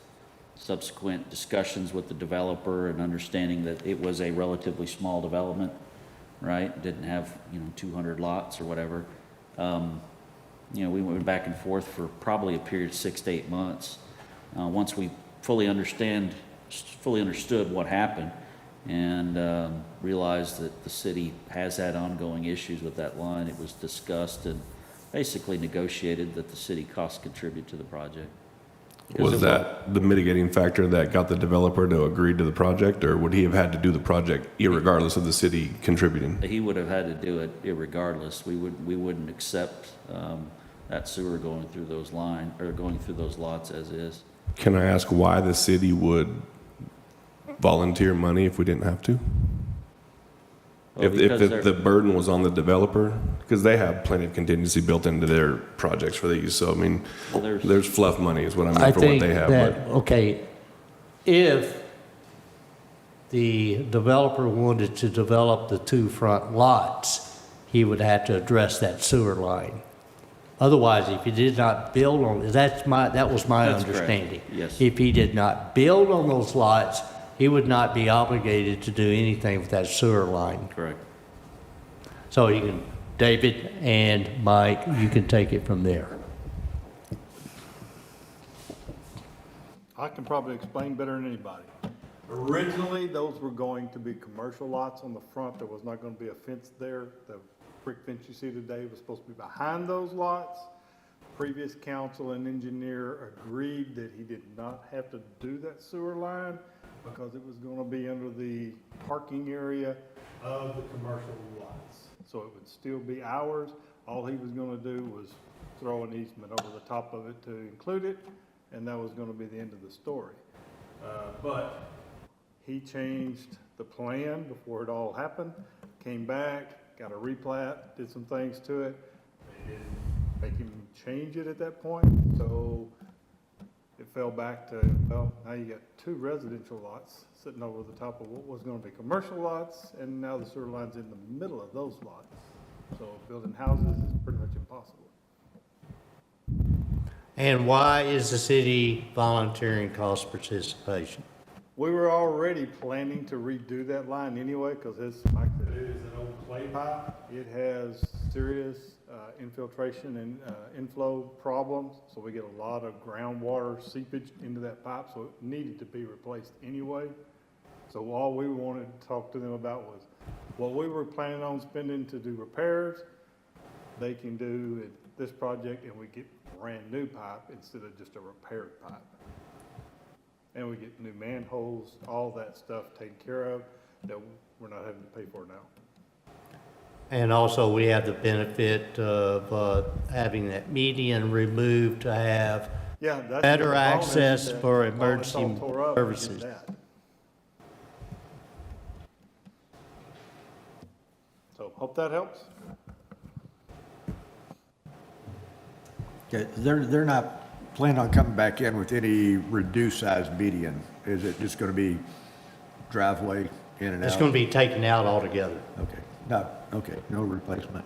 Subsequent discussions with the developer and understanding that it was a relatively small development, right? Didn't have, 200 lots or whatever. We went back and forth for probably a period of 6 to 8 months. Once we fully understood what happened and realized that the city has had ongoing issues with that line, it was discussed and basically negotiated that the city costs contribute to the project. Was that the mitigating factor that got the developer to agree to the project, or would he have had to do the project irregardless of the city contributing? He would have had to do it irregardless. We wouldn't accept that sewer going through those going through those lots as is. Can I ask why the city would volunteer money if we didn't have to? Well, because If the burden was on the developer, because they have plenty of contingency built into their projects for these, so I mean, Well, there's fluff money is what I mean I for what think they have. that, okay, if the developer wanted to develop the two front lots, he would have to address that sewer line. Otherwise, if he did not build on, that was my That's correct. understanding. Yes. If he did not build on those lots, he would not be obligated to do anything with that sewer line. Correct. So you can, David and Mike, you can take it from there. I can probably explain better than anybody. Originally, those were going to be commercial lots on the front. There was not gonna be a fence there. The brick fence you see today was supposed to be behind those lots. Previous council and engineer agreed that he did not have to do that sewer line because it was gonna be under the parking area of the commercial lots. So it would still be ours. All he was gonna do was throw an easement over the top of it to include it, and that was gonna be the end of the story. But he changed the plan before it all happened, came back, got a replat, did some things to it. They didn't make him change it at that point, so it fell back to, well, now you got two residential lots sitting over the top of what was gonna be commercial lots, and now the sewer line's in the middle of those lots. So building houses is pretty much impossible. And why is the city volunteering cost participation? We were already planning to redo that line anyway, because it's, like I said, it is an old clay pipe. It has serious infiltration and inflow problems, so we get a lot of groundwater seepage into that pipe, so it needed to be replaced anyway. So all we wanted to talk to them about was what we were planning on spending to do repairs, they can do at this project, and we get brand new pipe instead of just a repaired pipe. And we get new manholes, all that stuff taken care of that we're not having to pay for now. And also, we have the benefit of having that median removed to have Yeah, that's. better the bonus access that for all this all emergency tore up, we did services. that. So hope that helps. Okay, they're not planning on coming back in with any reduced size median? Is it just gonna be driveway in and out? It's going to be taken out altogether. Okay, no replacement.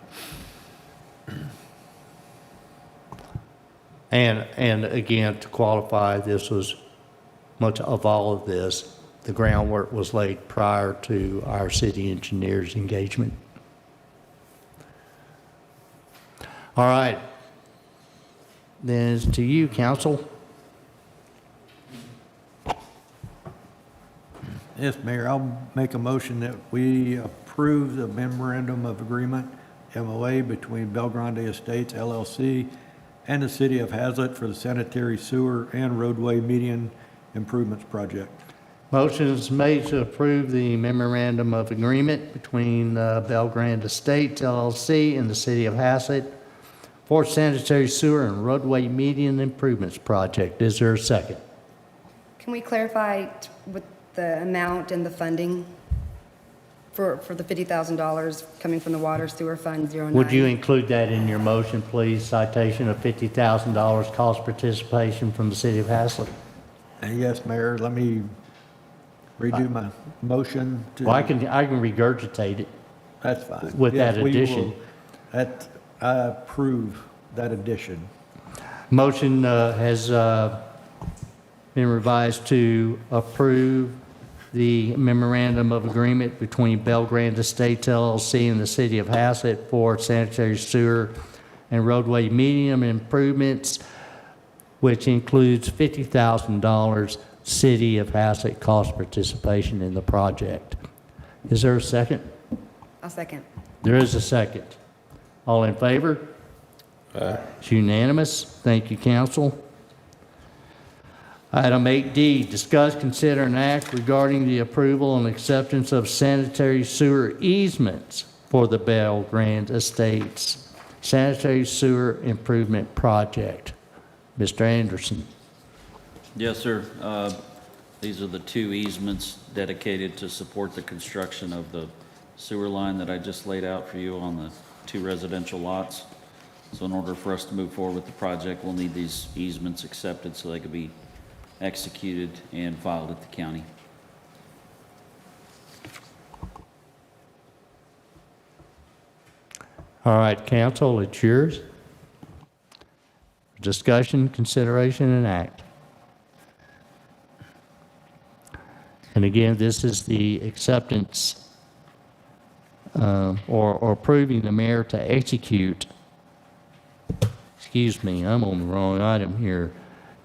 And again, to qualify, this was, much of all of this, the groundwork was laid prior to our city engineer's engagement. All right. Then it's to you, council. Yes, Mayor, I'll make a motion that we approve the memorandum of agreement, MOA, between Belgrande Estates LLC and the city of Haslet for the sanitary sewer and roadway median improvements project. Motion is made to approve the memorandum of agreement between Belgrande Estates LLC and the City of Haslet for sanitary sewer and roadway median improvements project. Is there a second? Can we clarify with the amount and the funding for the $50,000 coming from the Water Sewer Fund 09? Would you include that in your motion, please? Citation of $50,000 cost participation from the City of Haslet. Yes, Mayor, let me redo my motion to. Well, I can regurgitate it. That's fine. with Yes, that we addition. will- I approve that addition. Motion has been revised to approve the memorandum of agreement between Belgrande Estates LLC and the City of Haslet for sanitary sewer and roadway medium improvements, which includes $50,000 City of Haslet cost participation in the project. Is there a second? I'll second. There is a second. All in favor? It's unanimous. Thank you, council. Item 8D, discuss, consider, and act regarding the approval and acceptance of sanitary sewer easements for the Belgrande Estates Sanitary Sewer Improvement Project. Mr. Anderson. Yes, sir. These are the two easements dedicated to support the construction of the sewer line that I just laid out for you on the two residential lots. So in order for us to move forward with the project, we'll need these easements accepted so they could be executed and filed at the county. All right, council, it's yours. Discussion, consideration, and act. And again, this is the acceptance or approving the mayor to execute, excuse me, I'm on the wrong item here,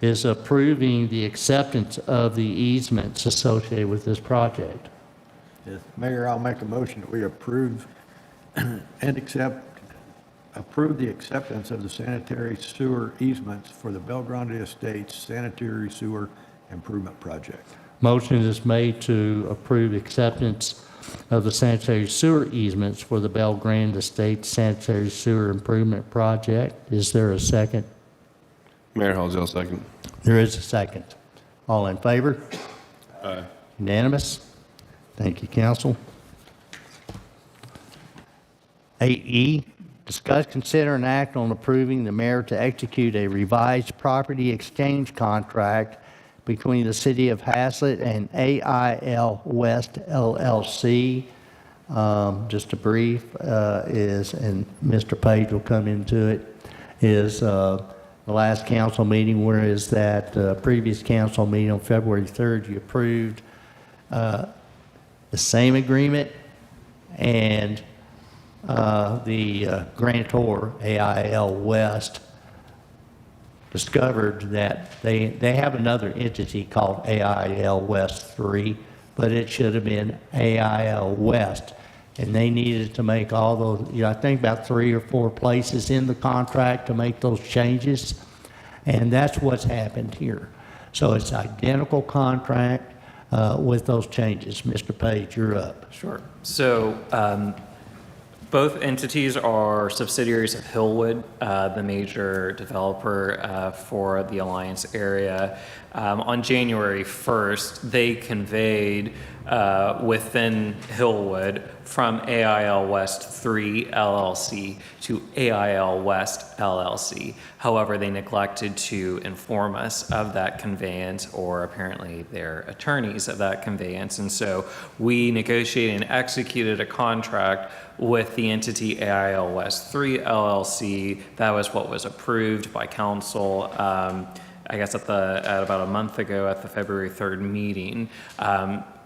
is approving the acceptance of the easements associated with this project. Yes, Mayor, I'll make a motion that we approve and approve the acceptance of the sanitary sewer easements for the Belgrande Estates Sanitary Sewer Improvement Project. Motion is made to approve acceptance of the sanitary sewer easements for the Belgrande Estates Sanitary Sewer Improvement Project. Is there a second? Mayor Halsell, second. There is a second. All in favor? Aye. Unanimous? Thank you, council. 8E, discuss, consider, and act on approving the mayor to execute a revised property exchange contract between the City of Haslet and AIL West LLC. Just a brief is, and Mr. Page will come into it, is the last council meeting, whereas that previous council meeting on February 3rd, you approved the same agreement, and the grantor, AIL West, discovered that they have another entity called AIL West 3, but it should have been AIL West. And they needed to make all those, I think about 3 or 4 places in the contract to make those changes. And that's what's happened here. So it's identical contract with those changes. Mr. Page, you're up. Sure. So both entities are subsidiaries of Hillwood, the major developer for the Alliance area. On January 1st, they conveyed within Hillwood from AIL West 3 LLC to AIL West LLC. However, they neglected to inform us of that conveyance, or apparently their attorneys of that conveyance. And so we negotiated and executed a contract with the entity AIL West 3 LLC. That was what was approved by council, I guess at about a month ago at the February 3rd meeting.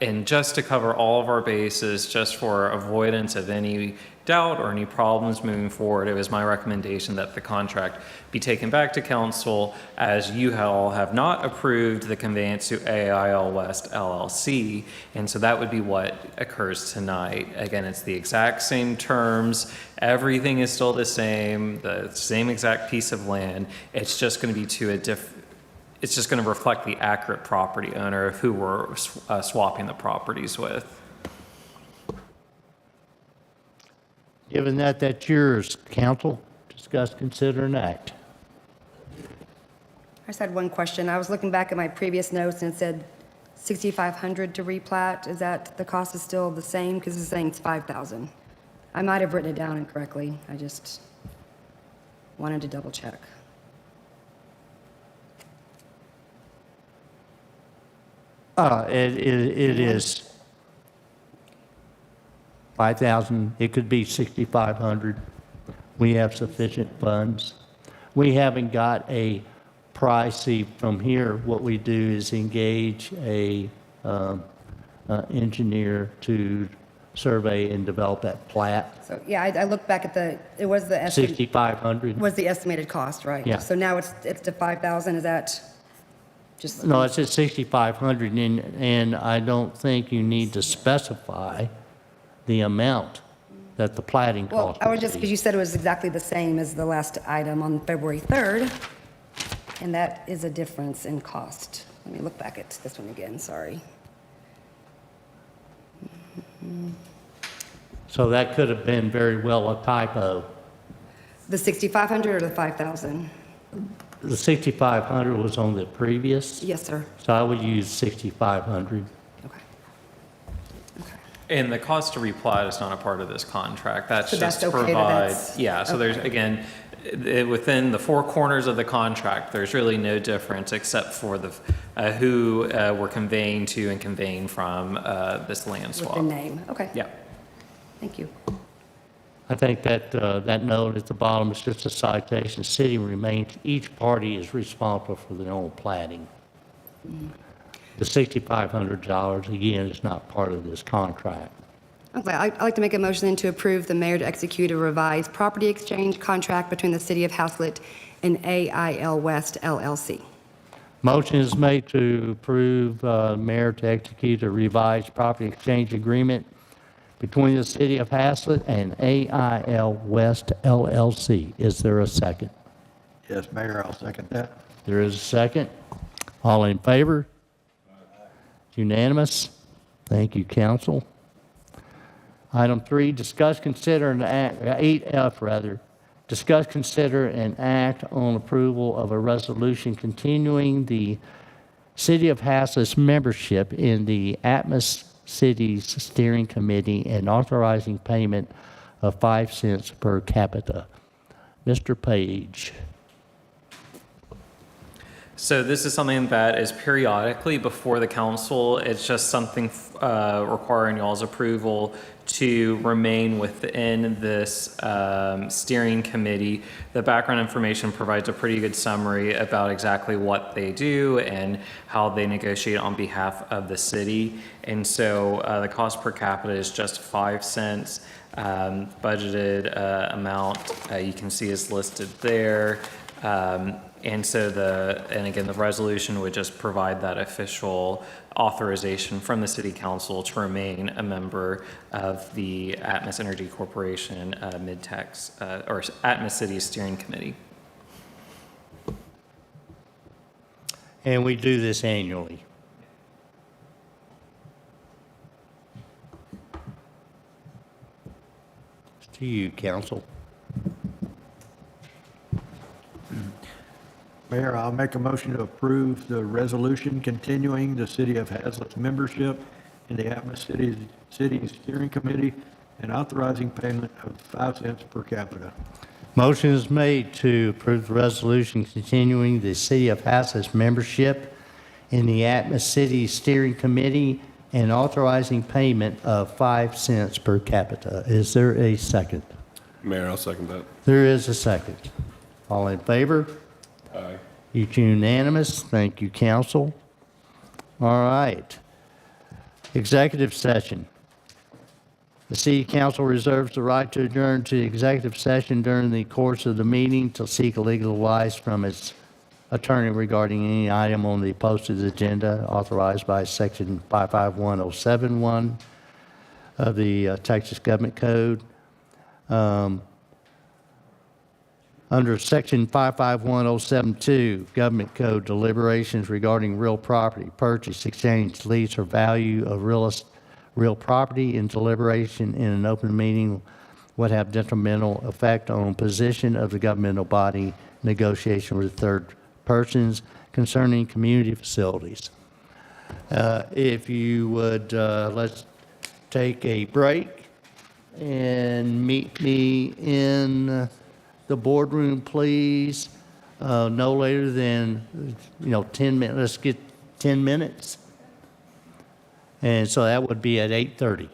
And just to cover all of our bases, just for avoidance of any doubt or any problems moving forward, it was my recommendation that the contract be taken back to council, as you all have not approved the conveyance to AIL West LLC. And so that would be what occurs tonight. Again, it's the exact same terms. Everything is still the same exact piece of land. It's just going to be to it's just going to reflect the accurate property owner of who we're swapping the properties with. Given that that's yours, council, discuss, consider, and act. I just had one question. I was looking back at my previous notes and it said 6,500 to replat. Is that, the cost is still the same? Because it's saying it's 5,000. I might have written it down incorrectly. I just wanted to double check. It is 5,000, it could be 6,500. We have sufficient funds. We haven't got a price. See, from here, what we do is engage a engineer to survey and develop that plat. So, yeah, I looked back at it was the estimate, 6,500. was the estimated cost, right? Yeah. So now it's to 5,000, is that just? No, it's at 6,500, and I don't think you need to specify the amount that the plating Well, cost I was would just, be. because you said it was exactly the same as the last item on February 3rd, and that is a difference in cost. Let me look back at this one again, sorry. So that could have been very well a typo. The 6,500 or the 5,000? The 6,500 was on the previous, Yes, sir. so I would use 6,500. Okay. Okay. And the cost to replat is not a part of this contract. That's So that's just to okay, provide, that's- yeah, so there's, again, within the four corners of the contract, there's really no difference except for the, who we're conveying to and conveying from this land With swap. the name, okay. Yeah. Thank you. I think that, that note at the bottom is just a citation. City remains, each party is responsible for their own plating. The $6,500, again, is not part of this contract. Okay, I'd like to make a motion then to approve the mayor to execute a revised property exchange contract between the city of Haslet and AIL West LLC. Motion is made to approve mayor to execute a revised property exchange agreement between the city of Haslet and AIL West LLC. Is there a second? Yes, Mayor, I'll second that. There is a second. All in favor? Unanimous. Thank you, council. Item 3, discuss, consider, and act, 8F rather, discuss, consider, and act on approval of a resolution continuing the City of Haslet's membership in the Atmos Cities Steering Committee and authorizing payment of 5 cents per capita. Mr. Page. So this is something that is periodically before the council. It's just something requiring y'all's approval to remain within this steering committee. The background information provides a pretty good summary about exactly what they do and how they negotiate on behalf of the city. And so the cost per capita is just 5 cents. Budgeted amount you can see is listed there. And so again, the resolution would just provide that official authorization from the city council to remain a member of the Atmos Energy Corporation Mid-Tex, or Atmos City Steering Committee. And we do this annually. It's to you, council. Mayor, I'll make a motion to approve the resolution continuing the City of Haslet's membership in the Atmos City Steering Committee and authorizing payment of 5 cents per capita. Motion is made to approve the resolution continuing the City of Haslet's membership in the Atmos City Steering Committee and authorizing payment of 5 cents per capita. Is there a second? Mayor, I'll second that. There is a second. All in favor? Aye. It's unanimous. Thank you, council. All right. Executive session. The city council reserves the right to adjourn to executive session during the course of the meeting to seek legal advice from its attorney regarding any item on the posted agenda authorized by section 551071 of the Texas Government Code. Under Section 551072, Government Code, deliberations regarding real property, purchase, exchange, lease, or value of real property and deliberation in an open meeting would have detrimental effect on position of the governmental body negotiation with third persons concerning community facilities. If you would, let's take a break and meet me in the boardroom, please. No later than, 10 minutes. Let's get 10 minutes. And so that would be at 8:30.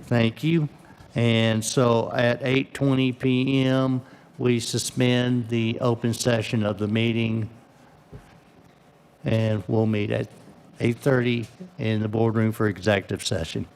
Thank you. And so at 8:20 PM, we suspend the open session of the meeting. And we'll meet at 8:30 in the boardroom for executive session.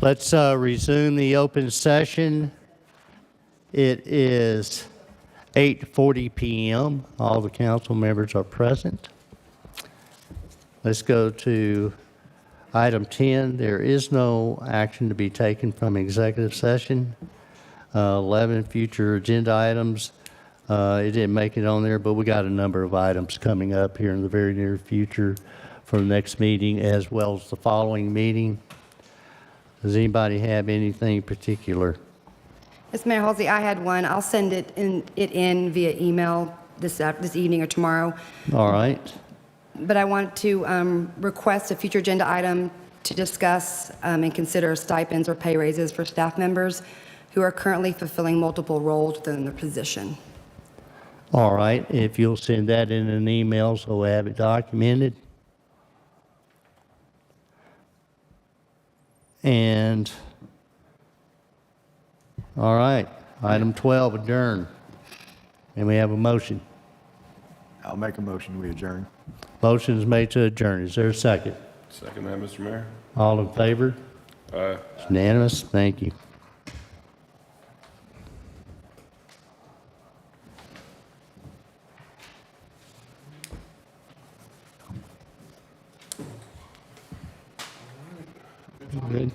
Let's resume the open session. It is 8:40 PM. All the council members are present. Let's go to item 10. There is no action to be taken from executive session. 11, future agenda items. It didn't make it on there, but we got a number of items coming up here in the very near future for the next meeting as well as the following meeting. Does anybody have anything particular? Yes, Mayor Halsey, I had one. I'll send it in via email this evening or tomorrow. All right. But I want to request a future agenda item to discuss and consider stipends or pay raises for staff members who are currently fulfilling multiple roles within their position. All right. If you'll send that in an email so we have it documented. And, all right, item 12, adjourn. And we have a motion. I'll make a motion, we adjourn. Motion is made to adjourn. Is there a second? Second that, Mr. Mayor. All in favor? Aye. It's unanimous. Thank you. Good.